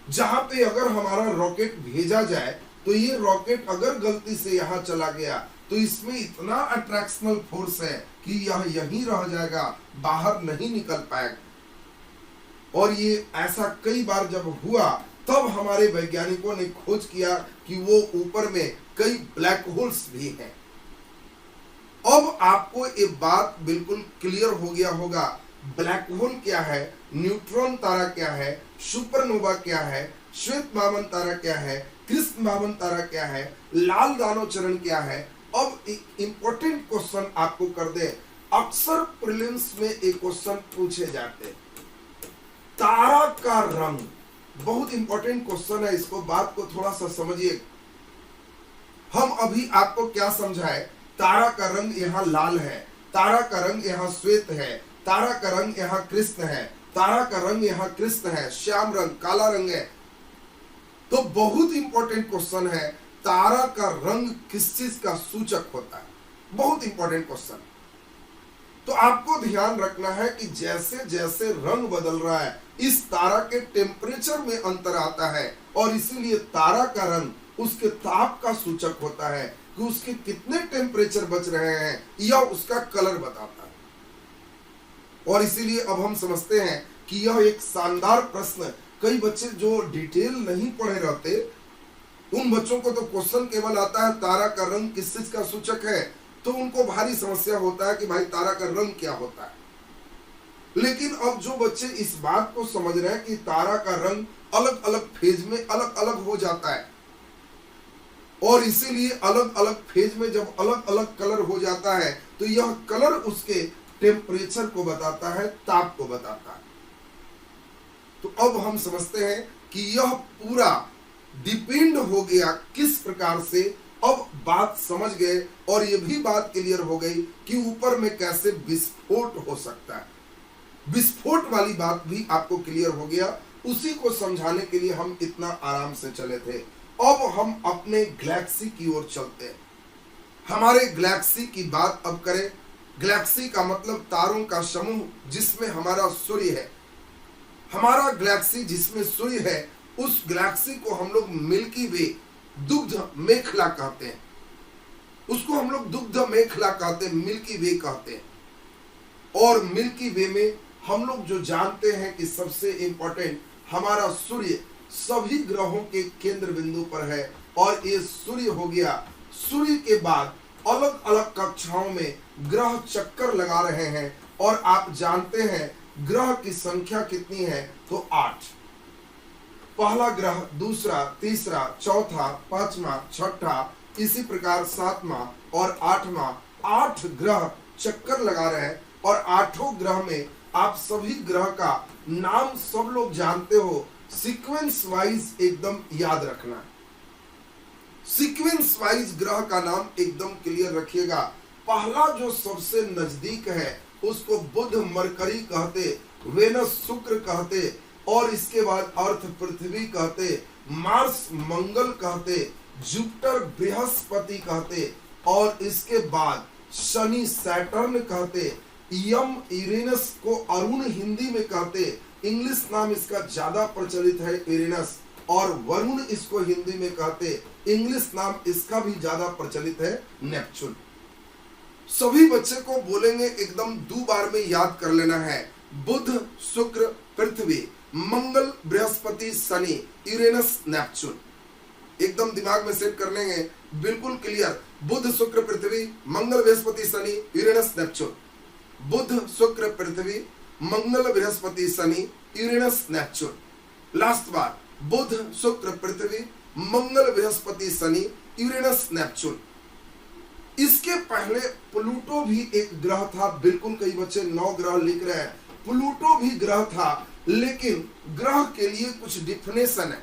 जहां पे अगर हमारा रॉकेट भेजा जाए तो ये रॉकेट अगर गलती से यहां चला गया तो इसमें इतना अट्रैक्शनल फोर्स है कि यह यहीं रह जाएगा, बाहर नहीं निकल पाएगा। और ये ऐसा कई बार जब हुआ तब हमारे वैज्ञानिकों ने खोज किया कि वो ऊपर में कई ब्लैक होल्स भी हैं। अब आपको ये बात बिल्कुल क्लियर हो गया होगा, ब्लैक होल क्या है, न्यूट्रॉन तारा क्या है, सुपरनोवा क्या है, श्वेत वामन तारा क्या है, कृष्ण वामन तारा क्या है, लाल दानवचरण क्या है। अब एक इंपॉर्टेंट क्वेश्चन आपको कर दे, अक्सर प्रीलिम्स में एक क्वेश्चन पूछे जाते हैं, तारा का रंग। बहुत इंपॉर्टेंट क्वेश्चन है, इसको बात को थोड़ा सा समझिए। हम अभी आपको क्या समझाए, तारा का रंग यहाँ लाल है, तारा का रंग यहाँ श्वेत है, तारा का रंग यहाँ कृष्ण है, तारा का रंग यहाँ कृष्ण है, श्याम रंग, काला रंग है। तो बहुत इंपॉर्टेंट क्वेश्चन है, तारा का रंग किस चीज का सूचक होता है, बहुत इंपॉर्टेंट क्वेश्चन। तो आपको ध्यान रखना है कि जैसे जैसे रंग बदल रहा है इस तारा के टेम्परेचर में अंतर आता है, और इसीलिए तारा का रंग उसके ताप का सूचक होता है कि उसके कितने टेम्परेचर बच रहे हैं, यह उसका कलर बताता है। और इसीलिए अब हम समझते हैं कि यह एक शानदार प्रश्न, कई बच्चे जो डिटेल नहीं पढ़े रहते उन बच्चों को तो क्वेश्चन केवल आता है तारा का रंग किस चीज का सूचक है, तो उनको भारी समस्या होता है कि भाई तारा का रंग क्या होता है। लेकिन अब जो बच्चे इस बात को समझ रहे हैं कि तारा का रंग अलग अलग फेज में अलग अलग हो जाता है, और इसीलिए अलग अलग फेज में जब अलग अलग कलर हो जाता है तो यह कलर उसके टेम्परेचर को बताता है, ताप को बताता है। तो अब हम समझते हैं कि यह पूरा डिपेंड हो गया किस प्रकार से, अब बात समझ गए, और यह भी बात क्लियर हो गई कि ऊपर में कैसे विस्फोट हो सकता है। विस्फोट वाली बात भी आपको क्लियर हो गया, उसी को समझाने के लिए हम इतना आराम से चले थे। अब हम अपने गैलेक्सी की ओर चलते हैं। हमारे गैलेक्सी की बात अब करें। गैलेक्सी का मतलब तारों का समूह जिसमें हमारा सूर्य है। हमारा गैलेक्सी जिसमें सूर्य है, उस गैलेक्सी को हम लोग मिल्की वे, दुग्ध मेखला कहते हैं। उसको हम लोग दुग्ध मेखला कहते हैं, मिल्की वे कहते हैं। और मिल्की वे में हम लोग जो जानते हैं कि सबसे इंपॉर्टेंट हमारा सूर्य सभी ग्रहों के केंद्र बिंदु पर है, और ये सूर्य हो गया। सूर्य के बाद अलग अलग कक्षाओं में ग्रह चक्कर लगा रहे हैं, और आप जानते हैं ग्रह की संख्या कितनी है, तो 8। पहला ग्रह, दूसरा, तीसरा, चौथा, पांचवा, छठा, इसी प्रकार 7वां और 8वां, 8 ग्रह चक्कर लगा रहे हैं। और 8 ग्रह में आप सभी ग्रह का नाम सब लोग जानते हो, सीक्वेंस वाइज एकदम याद रखना। सीक्वेंस वाइज ग्रह का नाम एकदम क्लियर रखिएगा। पहला जो सबसे नजदीक है उसको बुध मरकरी कहते, वेनस शुक्र कहते, और इसके बाद अर्थ पृथ्वी कहते, मार्स मंगल कहते, जुपिटर बृहस्पति कहते, और इसके बाद शनि सैटर्न कहते, यम यूरेनस को अरुण हिंदी में कहते, इंग्लिश नाम इसका ज्यादा प्रचलित है यूरेनस, और वरुण इसको हिंदी में कहते, इंग्लिश नाम इसका भी ज्यादा प्रचलित है नेपच्यून। सभी बच्चे को बोलेंगे एकदम 2 बार में याद कर लेना है। बुध, शुक्र, पृथ्वी, मंगल, बृहस्पति, शनि, यूरेनस, नेपच्यून। एकदम दिमाग में सेट कर लेंगे, बिल्कुल clear. Budh, Shukra, Prithvi, Mangal, Brihaspati, Shani, Uranus, Neptune. Budh, Shukra, Prithvi, Mangal, Brihaspati, Shani, Uranus, Neptune. Last बार, बुध, शुक्र, पृथ्वी, मंगल, बृहस्पति, शनि, यूरेनस, नेपच्यून। इसके पहले प्लूटो भी एक ग्रह था। बिल्कुल कई बच्चे 9 ग्रह लिख रहे हैं, प्लूटो भी ग्रह था, लेकिन ग्रह के लिए कुछ डिफिनेशन है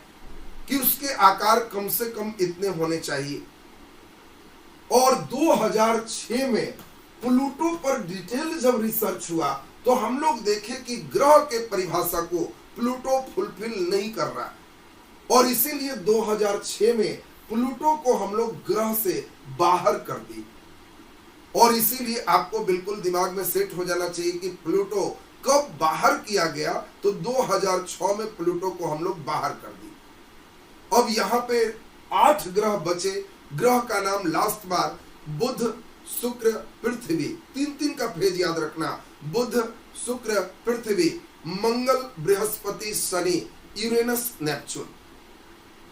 कि उसके आकार कम से कम इतने होने चाहिए। और 2006 में प्लूटो पर डिटेल जब रिसर्च हुआ तो हम लोग देखे कि ग्रह के परिभाषा को प्लूटो फुलफिल नहीं कर रहा, और इसीलिए 2006 में प्लूटो को हम लोग ग्रह से बाहर कर दी। और इसीलिए आपको बिल्कुल दिमाग में सेट हो जाना चाहिए कि प्लूटो कब बाहर किया गया, तो 2006 में प्लूटो को हम लोग बाहर कर दी। अब यहाँ पे 8 ग्रह बचे। ग्रह का नाम लास्ट बार बुध, शुक्र, पृथ्वी, 3-3 का फेज याद रखना। Budh, Shukra, Prithvi, Mangal, Brihaspati, Shani, Uranus, Neptune.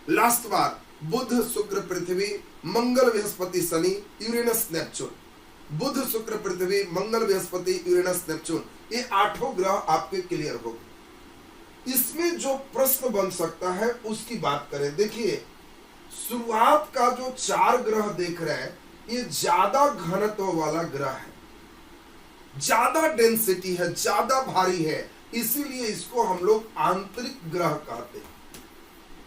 Last बार Budh, Shukra, Prithvi, Mangal, Brihaspati, Shani, Uranus, Neptune. Budh, Shukra, Prithvi, Mangal, Brihaspati, Uranus, Neptune. ये 8 ग्रह आपके क्लियर हो गए। इसमें जो प्रश्न बन सकता है उसकी बात करें। देखिए, शुरुआत का जो 4 ग्रह देख रहे हैं, ये ज्यादा घनत्व वाला ग्रह है, ज्यादा डेंसिटी है, ज्यादा भारी है, इसीलिए इसको हम लोग आंतरिक ग्रह कहते हैं।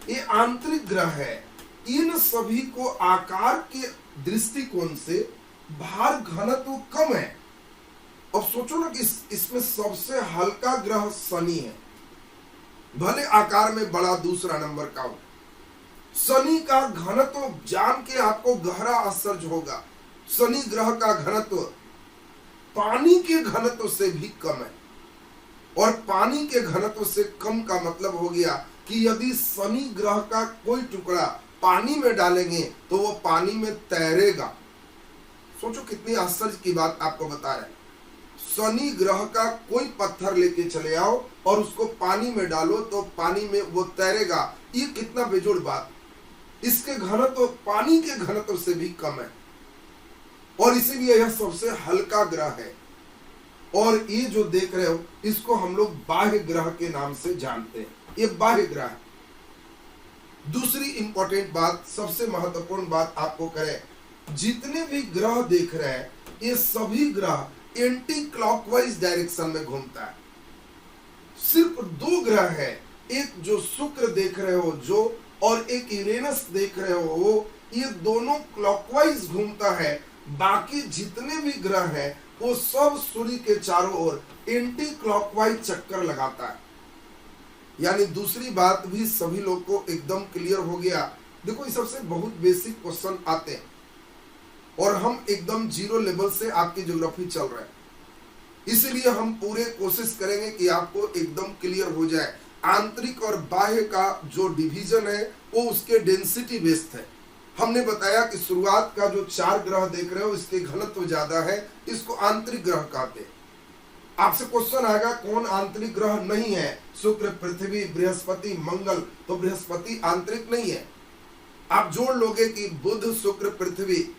ये आंतरिक ग्रह है। इन सभी को आकार के दृष्टिकोण से भार घनत्व कम है। अब सोचो ना कि इसमें सबसे हल्का ग्रह शनि है, भले आकार में बड़ा दूसरा नंबर का हो। शनि का घनत्व जान के आपको गहरा आश्चर्य होगा। शनि ग्रह का घनत्व पानी के घनत्व से भी कम है। और पानी के घनत्व से कम का मतलब हो गया कि यदि शनि ग्रह का कोई टुकड़ा पानी में डालेंगे तो वो पानी में तैरेगा। सोचो कितनी आश्चर्य की बात आपको बता रहे हैं। शनि ग्रह का कोई पत्थर लेके चले आओ और उसको पानी में डालो तो पानी में वो तैरेगा। ये कितना बेजोड़ बात। इसके घनत्व पानी के घनत्व से भी कम है और इसीलिए यह सबसे हल्का ग्रह है। और ये जो देख रहे हो इसको हम लोग बाह्य ग्रह के नाम से जानते हैं। ये बाह्य ग्रह है। दूसरी इंपॉर्टेंट बात, सबसे महत्वपूर्ण बात आपको करें, जितने भी ग्रह देख रहे हैं ये सभी ग्रह एंटी क्लॉकवाइज डायरेक्शन में घूमता है। सिर्फ दो ग्रह है, एक जो शुक्र देख रहे हो जो, और एक यूरेनस देख रहे हो वो, ये दोनों क्लॉकवाइज घूमता है। बाकी जितने भी ग्रह हैं वो सब सूर्य के चारों ओर एंटी क्लॉकवाइज चक्कर लगाता है। यानी दूसरी बात भी सभी लोग को एकदम क्लियर हो गया। देखो इस सबसे बहुत बेसिक क्वेश्चन आते हैं और हम एकदम जीरो लेवल से आपकी ज्योग्राफी चल रहे हैं, इसीलिए हम पूरे कोशिश करेंगे कि आपको एकदम क्लियर हो जाए। आंतरिक और बाह्य का जो डिवीजन है वो उसके डेंसिटी बेस्ड है। हमने बताया कि शुरुआत का जो 4 ग्रह देख रहे हो इसके घनत्व ज्यादा है, इसको आंतरिक ग्रह कहते हैं। आपसे क्वेश्चन आएगा कौन आंतरिक ग्रह नहीं है? शुक्र, पृथ्वी, बृहस्पति, मंगल। तो बृहस्पति आंतरिक नहीं है। आप जोड़ लोगे कि बुध, शुक्र, पृथ्वी,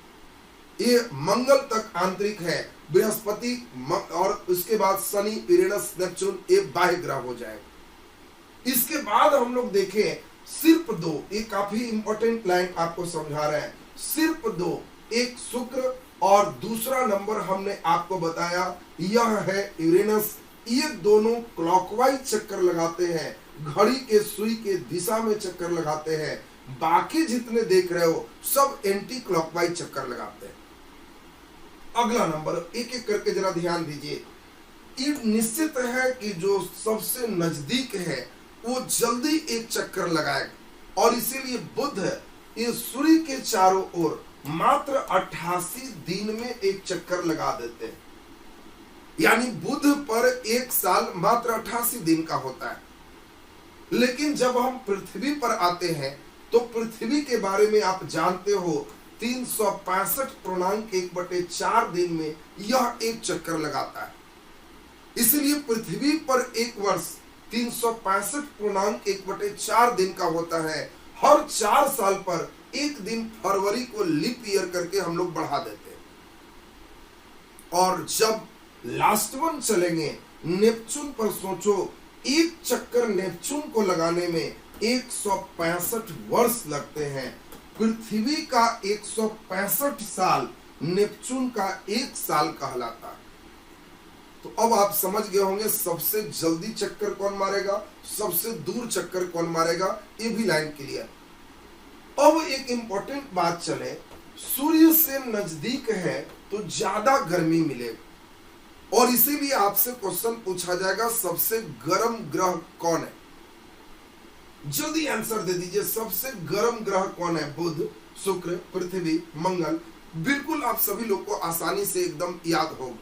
ये मंगल तक आंतरिक है, बृहस्पति और उसके बाद शनि, यूरेनस, नेपच्यून ये बाह्य ग्रह हो जाएगा। इसके बाद हम लोग देखें सिर्फ 2, ये काफी इंपॉर्टेंट लाइन आपको समझा रहे हैं। सिर्फ 2, एक शुक्र और दूसरा नंबर हमने आपको बताया यह है यूरेनस। ये दोनों क्लॉकवाइज चक्कर लगाते हैं, घड़ी के सुई के दिशा में चक्कर लगाते हैं। बाकी जितने देख रहे हो सब एंटी क्लॉकवाइज चक्कर लगाते हैं। अगला नंबर एक एक करके जरा ध्यान दीजिए। ये निश्चित है कि जो सबसे नजदीक है वो जल्दी एक चक्कर लगाएगा और इसीलिए बुध ये सूर्य के चारों ओर मात्र 88 दिन में एक चक्कर लगा देते हैं। यानी बुध पर एक साल मात्र 88 दिन का होता है। लेकिन जब हम पृथ्वी पर आते हैं तो पृथ्वी के बारे में आप जानते हो 365.1/4 दिन में यह एक चक्कर लगाता है। इसलिए पृथ्वी पर एक वर्ष 365.1/4 दिन का होता है। हर 4 साल पर एक दिन फरवरी को लीप ईयर करके हम लोग बढ़ा देते हैं। और जब लास्ट वन चलेंगे नेपच्यून पर, सोचो एक चक्कर नेपच्यून को लगाने में 165 वर्ष लगते हैं। पृथ्वी का 165 साल नेपच्यून का 1 साल कहलाता है। तो अब आप समझ गए होंगे सबसे जल्दी चक्कर कौन मारेगा, सबसे दूर चक्कर कौन मारेगा, ये भी लाइन क्लियर। अब एक इंपॉर्टेंट बात चले, सूर्य से नजदीक है तो ज्यादा गर्मी मिलेगी और इसीलिए आपसे क्वेश्चन पूछा जाएगा सबसे गर्म ग्रह कौन है? जल्दी आंसर दे दीजिए। सबसे गर्म ग्रह कौन है? बुध, शुक्र, पृथ्वी, मंगल। बिल्कुल आप सभी लोग को आसानी से एकदम याद होगा।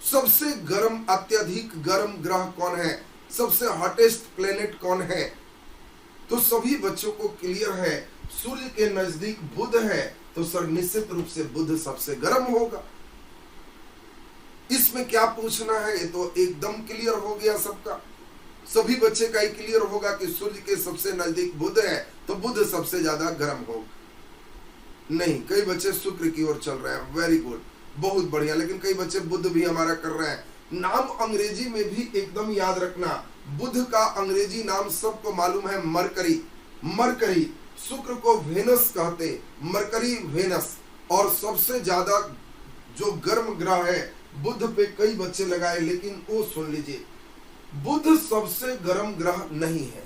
सबसे गर्म, अत्यधिक गर्म ग्रह कौन है? सबसे हॉटेस्ट प्लेनेट कौन है? तो सभी बच्चों को क्लियर है, सूर्य के नजदीक बुध है तो सर निश्चित रूप से बुध सबसे गर्म होगा। इसमें क्या पूछना है, ये तो एकदम क्लियर हो गया सबका। सभी बच्चे का ही क्लियर होगा कि सूर्य के सबसे नजदीक बुध है तो बुध सबसे ज्यादा गर्म होगा। नहीं, कई बच्चे शुक्र की ओर चल रहे हैं, वेरी गुड, बहुत बढ़िया। लेकिन कई बच्चे बुध भी हमारा कर रहे हैं। नाम अंग्रेजी में भी एकदम याद रखना, बुध का अंग्रेजी नाम सबको मालूम है मरकरी। मरकरी, शुक्र को वेनस कहते, मरकरी वेनस। और सबसे ज्यादा जो गर्म ग्रह है बुध पे कई बच्चे लगाए, लेकिन वो सुन लीजिए, बुध सबसे गर्म ग्रह नहीं है।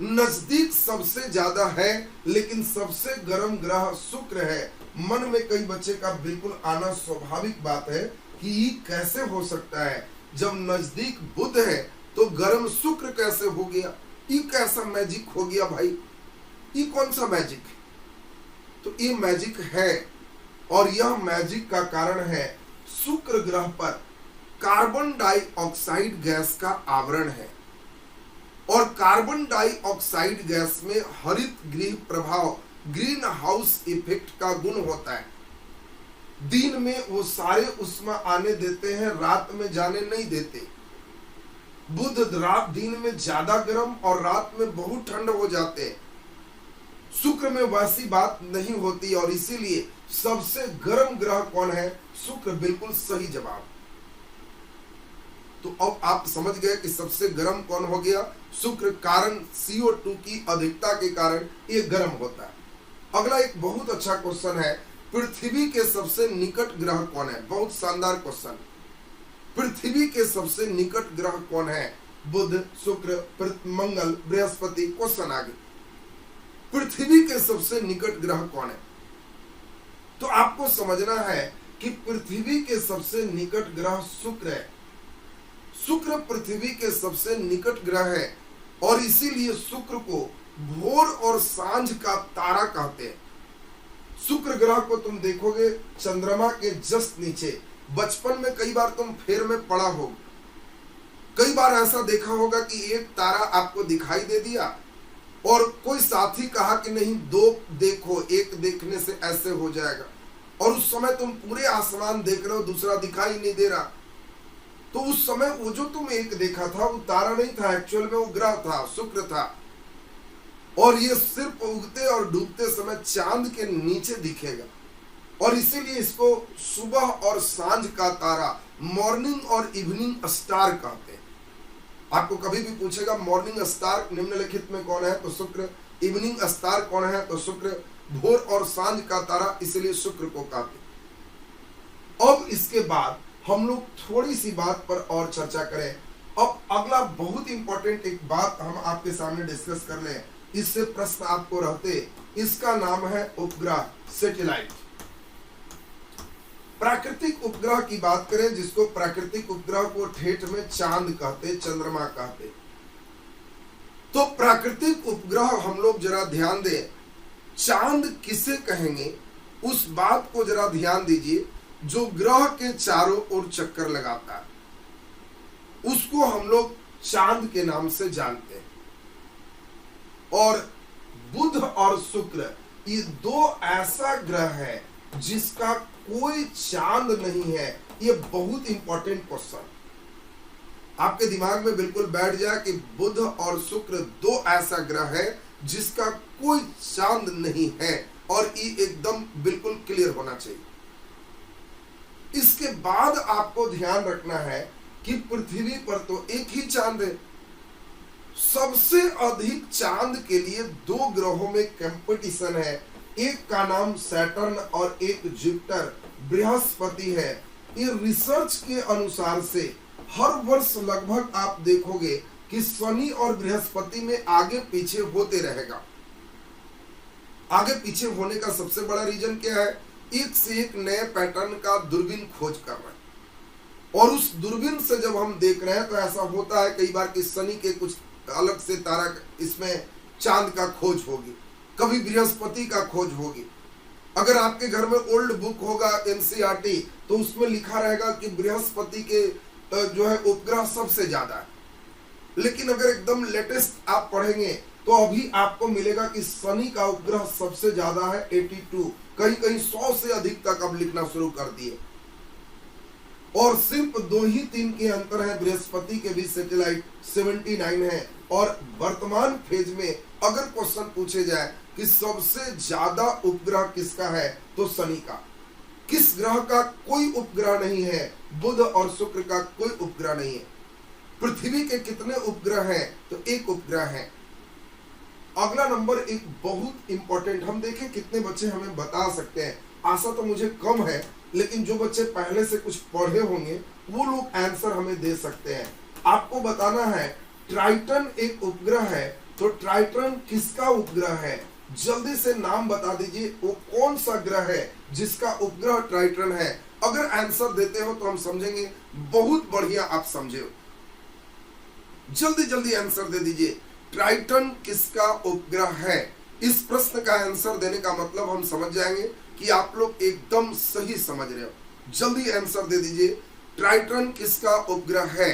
नजदीक सबसे ज्यादा है लेकिन सबसे गर्म ग्रह शुक्र है। मन में कई बच्चे का बिल्कुल आना स्वाभाविक बात है कि ये कैसे हो सकता है, जब नजदीक बुध है तो गर्म शुक्र कैसे हो गया? ये कैसा मैजिक हो गया भाई? ये कौन सा मैजिक है? तो ये मैजिक है और यह मैजिक का कारण है शुक्र ग्रह पर कार्बन डाइऑक्साइड गैस का आवरण है और कार्बन डाइऑक्साइड गैस में हरित गृह प्रभाव ग्रीन हाउस इफेक्ट का गुण होता है। दिन में वो सारे उष्मा आने देते हैं, रात में जाने नहीं देते। बुध रात दिन में ज्यादा गर्म और रात में बहुत ठंड हो जाते हैं। शुक्र में वैसी बात नहीं होती और इसीलिए सबसे गर्म ग्रह कौन है? शुक्र। बिल्कुल सही जवाब। तो अब आप समझ गए कि सबसे गर्म कौन हो गया? शुक्र। कारण CO2 की अधिकता के कारण ये गर्म होता है। अगला एक बहुत अच्छा क्वेश्चन है, पृथ्वी के सबसे निकट ग्रह कौन है? बहुत शानदार क्वेश्चन। पृथ्वी के सबसे निकट ग्रह कौन है? बुध, शुक्र, मंगल, बृहस्पति। क्वेश्चन आगे, पृथ्वी के सबसे निकट ग्रह कौन है? तो आपको समझना है कि पृथ्वी के सबसे निकट ग्रह शुक्र है। शुक्र पृथ्वी के सबसे निकट ग्रह है और इसीलिए शुक्र को भोर और सांझ का तारा कहते हैं। शुक्र ग्रह को तुम देखोगे चंद्रमा के जस्ट नीचे। बचपन में कई बार तुम फेर में पढ़ा हो, कई बार ऐसा देखा होगा कि एक तारा आपको दिखाई दे दिया और कोई साथी कहा कि नहीं दो देखो, एक देखने से ऐसे हो जाएगा, और उस समय तुम पूरे आसमान देख रहे हो, दूसरा दिखाई नहीं दे रहा। तो उस समय वो जो तुम एक देखा था वो तारा नहीं था, एक्चुअल में वो ग्रह था, शुक्र था। और ये सिर्फ उगते और डूबते समय चांद के नीचे दिखेगा और इसीलिए इसको सुबह और सांझ का तारा, मॉर्निंग और इवनिंग स्टार कहते हैं। आपको कभी भी पूछेगा मॉर्निंग स्टार निम्नलिखित में कौन है? तो शुक्र। इवनिंग स्टार कौन है? तो शुक्र। भोर और सांझ का तारा इसलिए शुक्र को कहते हैं। अब इसके बाद हम लोग थोड़ी सी बात पर और चर्चा करें। अब अगला बहुत इंपॉर्टेंट एक बात हम आपके सामने डिस्कस कर लें, इससे प्रश्न आपको रहते। इसका नाम है उपग्रह, सैटेलाइट। प्राकृतिक उपग्रह की बात करें, जिसको प्राकृतिक उपग्रह को ठेठ में चांद कहते, चंद्रमा कहते। तो प्राकृतिक उपग्रह हम लोग जरा ध्यान दें, चांद किसे कहेंगे उस बात को जरा ध्यान दीजिए। जो ग्रह के चारों ओर चक्कर लगाता है उसको हम लोग चांद के नाम से जानते हैं। और बुध और शुक्र ये दो ऐसा ग्रह है जिसका कोई चांद नहीं है। ये बहुत इंपॉर्टेंट क्वेश्चन आपके दिमाग में बिल्कुल बैठ जाए कि बुध और शुक्र दो ऐसा ग्रह है जिसका कोई चांद नहीं है, और ये एकदम बिल्कुल क्लियर होना चाहिए। इसके बाद आपको ध्यान रखना है कि पृथ्वी पर तो एक ही चांद है। सबसे अधिक चांद के लिए दो ग्रहों में कंपटीशन है, एक का नाम सैटर्न और एक जुपिटर, बृहस्पति है। ये रिसर्च के अनुसार से हर वर्ष लगभग आप देखोगे कि शनि और बृहस्पति में आगे पीछे होते रहेगा। आगे पीछे होने का सबसे बड़ा रीजन क्या है? एक से एक नए पैटर्न का दूरबीन खोज कर रहे हैं और उस दूरबीन से जब हम देख रहे हैं तो ऐसा होता है कई बार कि शनि के कुछ अलग से तारा, इसमें चांद का खोज होगी, कभी बृहस्पति का खोज होगी। अगर आपके घर में ओल्ड बुक होगा NCERT तो उसमें लिखा रहेगा कि बृहस्पति के जो है उपग्रह सबसे ज्यादा है। लेकिन अगर एकदम लेटेस्ट आप पढ़ेंगे तो अभी आपको मिलेगा कि शनि का उपग्रह सबसे ज्यादा है 82, कहीं कहीं 100 से अधिक तक अब लिखना शुरू कर दिए। और सिर्फ 2 ही 3 के अंतर है, बृहस्पति के भी सैटेलाइट 79 है। और वर्तमान फेज में अगर क्वेश्चन पूछे जाए कि सबसे ज्यादा उपग्रह किसका है तो शनि का। किस ग्रह का कोई उपग्रह नहीं है? बुध और शुक्र का कोई उपग्रह नहीं है। पृथ्वी के कितने उपग्रह हैं? तो एक उपग्रह है। अगला नंबर एक बहुत इंपॉर्टेंट, हम देखें कितने बच्चे हमें बता सकते हैं। आशा तो मुझे कम है, लेकिन जो बच्चे पहले से कुछ पढ़े होंगे वो लोग आंसर हमें दे सकते हैं। आपको बताना है ट्राइटन एक उपग्रह है, तो ट्राइटन किसका उपग्रह है? जल्दी से नाम बता दीजिए, वो कौन सा ग्रह है जिसका उपग्रह ट्राइटन है? अगर आंसर देते हो तो हम समझेंगे बहुत बढ़िया आप समझे हो। जल्दी जल्दी आंसर दे दीजिए, ट्राइटन किसका उपग्रह है? इस प्रश्न का आंसर देने का मतलब हम समझ जाएंगे कि आप लोग एकदम सही समझ रहे हो। जल्दी आंसर दे दीजिए, ट्राइटन किसका उपग्रह है?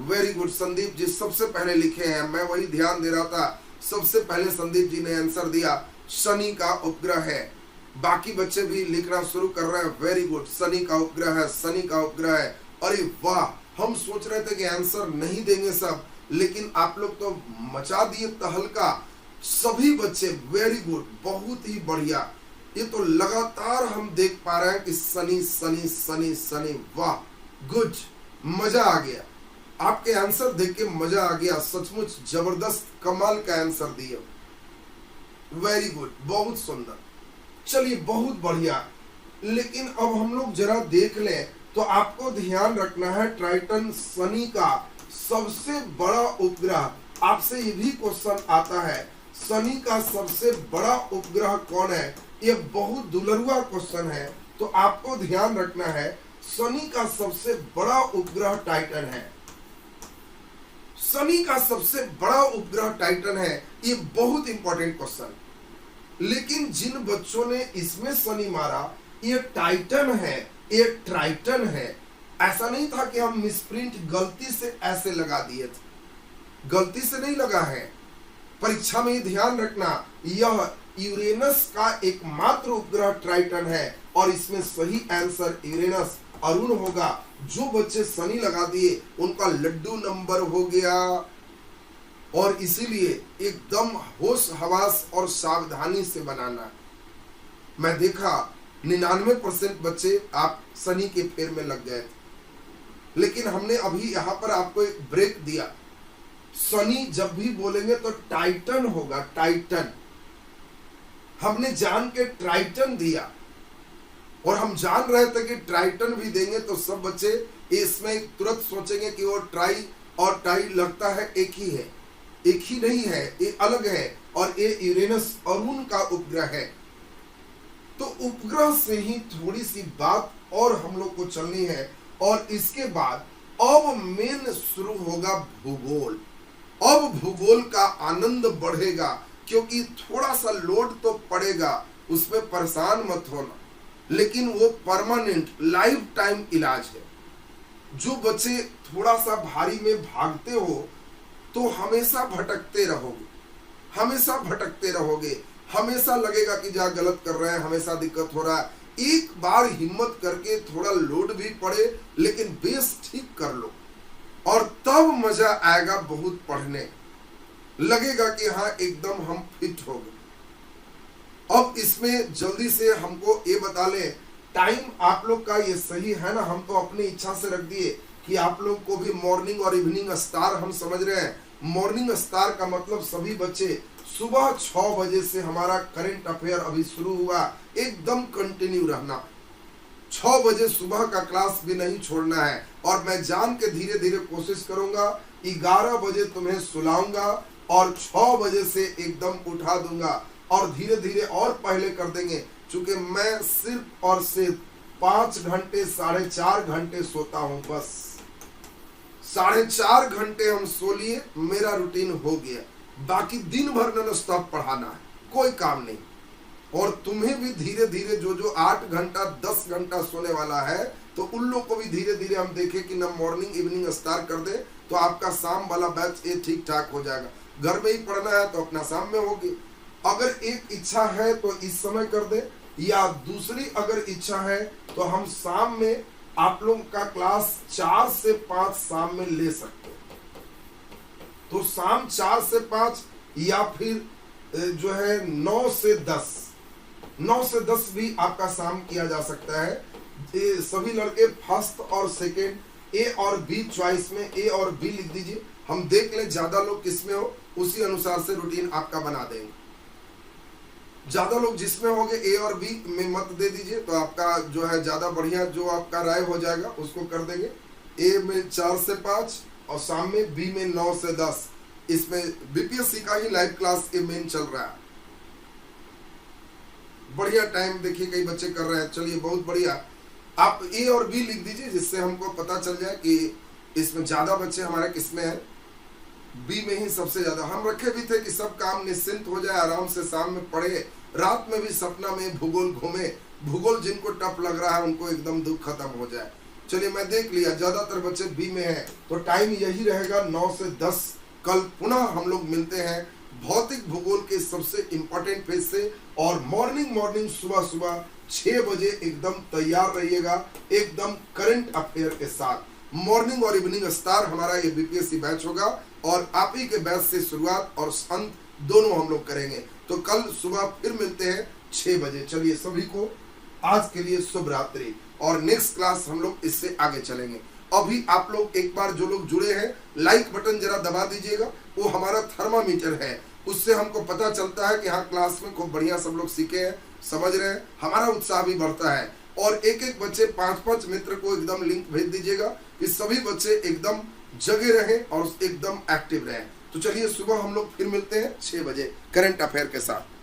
वेरी गुड संदीप जी सबसे पहले लिखे हैं, मैं वही ध्यान दे रहा था। सबसे पहले संदीप जी ने आंसर दिया, शनि का उपग्रह है। बाकी बच्चे भी लिखना शुरू कर रहे हैं, वेरी गुड, शनि का उपग्रह है, शनि का उपग्रह है। अरे वाह, हम सोच रहे थे कि आंसर नहीं देंगे सब, लेकिन आप लोग तो मचा दिए तहलका, सभी बच्चे, वेरी गुड, बहुत ही बढ़िया। ये तो लगातार हम देख पा रहे हैं कि शनि शनि शनि शनि, वाह गुड, मजा आ गया। आपके आंसर देख के मजा आ गया, सचमुच जबरदस्त कमाल का आंसर दिए, वेरी गुड, बहुत सुंदर। चलिए बहुत बढ़िया, लेकिन अब हम लोग जरा देख लें तो आपको ध्यान रखना है, ट्राइटन शनि का सबसे बड़ा उपग्रह। आपसे ये भी क्वेश्चन आता है, शनि का सबसे बड़ा उपग्रह कौन है? ये बहुत दुलरुआ क्वेश्चन है, तो आपको ध्यान रखना है, शनि का सबसे बड़ा उपग्रह टाइटन है। शनि का सबसे बड़ा उपग्रह टाइटन है, ये बहुत इंपॉर्टेंट क्वेश्चन। लेकिन जिन बच्चों ने इसमें शनि मारा, ये टाइटन है, ये ट्राइटन है। ऐसा नहीं था कि हम मिसप्रिंट गलती से ऐसे लगा दिए थे, गलती से नहीं लगा है। परीक्षा में ध्यान रखना, यह यूरेनस का एकमात्र उपग्रह ट्राइटन है, और इसमें सही आंसर यूरेनस अरुण होगा। जो बच्चे शनि लगा दिए उनका लड्डू नंबर हो गया, और इसीलिए एकदम होश हवास और सावधानी से बनाना। मैं देखा 99% बच्चे आप शनि के फेर में लग गए थे, लेकिन हमने अभी यहाँ पर आपको एक ब्रेक दिया। शनि जब भी बोलेंगे तो टाइटन होगा, टाइटन। हमने जान के ट्राइटन दिया, और हम जान रहे थे कि ट्राइटन भी देंगे तो सब बच्चे इसमें तुरंत सोचेंगे कि वो ट्राई और टाई लगता है एक ही है। एक ही नहीं है, ये अलग है, और ये यूरेनस अरुण का उपग्रह है। तो उपग्रह से ही थोड़ी सी बात और हम लोग को चलनी है, और इसके बाद अब मेन शुरू होगा भूगोल। अब भूगोल का आनंद बढ़ेगा, क्योंकि थोड़ा सा लोड तो पड़ेगा, उसमें परेशान मत होना, लेकिन वो परमानेंट लाइफ टाइम इलाज है। जो बच्चे थोड़ा सा भारी में भागते हो तो हमेशा भटकते रहोगे, हमेशा भटकते रहोगे, हमेशा लगेगा कि जा गलत कर रहे हैं, हमेशा दिक्कत हो रहा है। एक बार हिम्मत करके थोड़ा लोड भी पड़े, लेकिन बेस ठीक कर लो, और तब मजा आएगा बहुत पढ़ने, लगेगा कि हाँ एकदम हम फिट हो गए। अब इसमें जल्दी से हमको ये बता ले, टाइम आप लोग का ये सही है ना? हम तो अपनी इच्छा से रख दिए कि आप लोग को भी मॉर्निंग और इवनिंग स्टार हम समझ रहे हैं। मॉर्निंग स्टार का मतलब सभी बच्चे सुबह 6 बजे से हमारा करंट अफेयर अभी शुरू हुआ, एकदम कंटिन्यू रहना। 6 बजे सुबह का क्लास भी नहीं छोड़ना है, और मैं जान के धीरे धीरे कोशिश करूंगा 11 बजे तुम्हें सुलाऊंगा, और 6 बजे से एकदम उठा दूंगा, और धीरे धीरे और पहले कर देंगे। चूंकि मैं सिर्फ और सिर्फ 5 घंटे 4.5 घंटे सोता हूं, बस 4.5 घंटे हम सो लिए, मेरा रूटीन हो गया। बाकी दिन भर नॉन स्टॉप पढ़ाना है, कोई काम नहीं। और तुम्हें भी धीरे धीरे जो 8 घंटा 10 घंटा सोने वाला है, तो उन लोग को भी धीरे धीरे हम देखें कि ना मॉर्निंग इवनिंग स्टार कर दे, तो आपका शाम वाला बैच ये ठीक ठाक हो जाएगा। घर में ही पढ़ना है तो अपना शाम में होगी। अगर एक इच्छा है तो इस समय कर दे, या दूसरी अगर इच्छा है तो हम शाम में आप लोगों का क्लास 4 से 5 शाम में ले सकते हो। तो शाम 4 से 5, या फिर जो है 9 से 10 भी आपका शाम किया जा सकता है। सभी लड़के फर्स्ट और सेकेंड ए और बी चॉइस में ए और बी लिख दीजिए, हम देख लें ज्यादा लोग किसमें हो, उसी अनुसार से रूटीन आपका बना देंगे। ज्यादा लोग जिसमें होंगे ए और बी में मत दे दीजिए, तो आपका जो है ज्यादा बढ़िया जो आपका राय हो जाएगा उसको कर देंगे। ए में 4 से 5 और शाम में, बी में 9 से 10। इसमें बीपीएससी का ही लाइव क्लास ये मेन चल रहा है। बढ़िया टाइम देखिए कई बच्चे कर रहे हैं, चलिए बहुत बढ़िया। आप ए और बी लिख दीजिए, जिससे हमको पता चल जाए कि इसमें ज्यादा बच्चे हमारे किसमें हैं। बी में ही सबसे ज्यादा हम रखे भी थे कि सब काम निश्चिंत हो जाए, आराम से शाम में पढ़े, रात में भी सपना में भूगोल घूमे, भूगोल जिनको टफ लग रहा है उनको एकदम दुख खत्म हो जाए। चलिए मैं देख लिया ज्यादातर बच्चे बी में है, तो टाइम यही रहेगा 9 से 10। कल पुनः हम लोग मिलते हैं भौतिक भूगोल के सबसे इंपॉर्टेंट पेज से, और मॉर्निंग सुबह सुबह 6 बजे एकदम तैयार रहिएगा, एकदम करंट अफेयर के साथ। मॉर्निंग और इवनिंग स्टार हमारा ये बीपीएससी बैच होगा, और आप ही के बैच से शुरुआत और अंत दोनों हम लोग करेंगे। तो कल सुबह फिर मिलते हैं 6 बजे। चलिए सभी को आज के लिए शुभ रात्रि, और नेक्स्ट क्लास हम लोग इससे आगे चलेंगे। अभी आप लोग एक बार जो लोग जुड़े हैं लाइक बटन जरा दबा दीजिएगा, वो हमारा थर्मामीटर है, उससे हमको पता चलता है कि हाँ क्लास में खूब बढ़िया सब लोग सीखे हैं, समझ रहे हैं, हमारा उत्साह भी बढ़ता है। और एक एक बच्चे 5-5 मित्र को एकदम लिंक भेज दीजिएगा कि सभी बच्चे एकदम जगे रहें और एकदम एक्टिव रहें। तो चलिए सुबह हम लोग फिर मिलते हैं 6 बजे करंट अफेयर के साथ।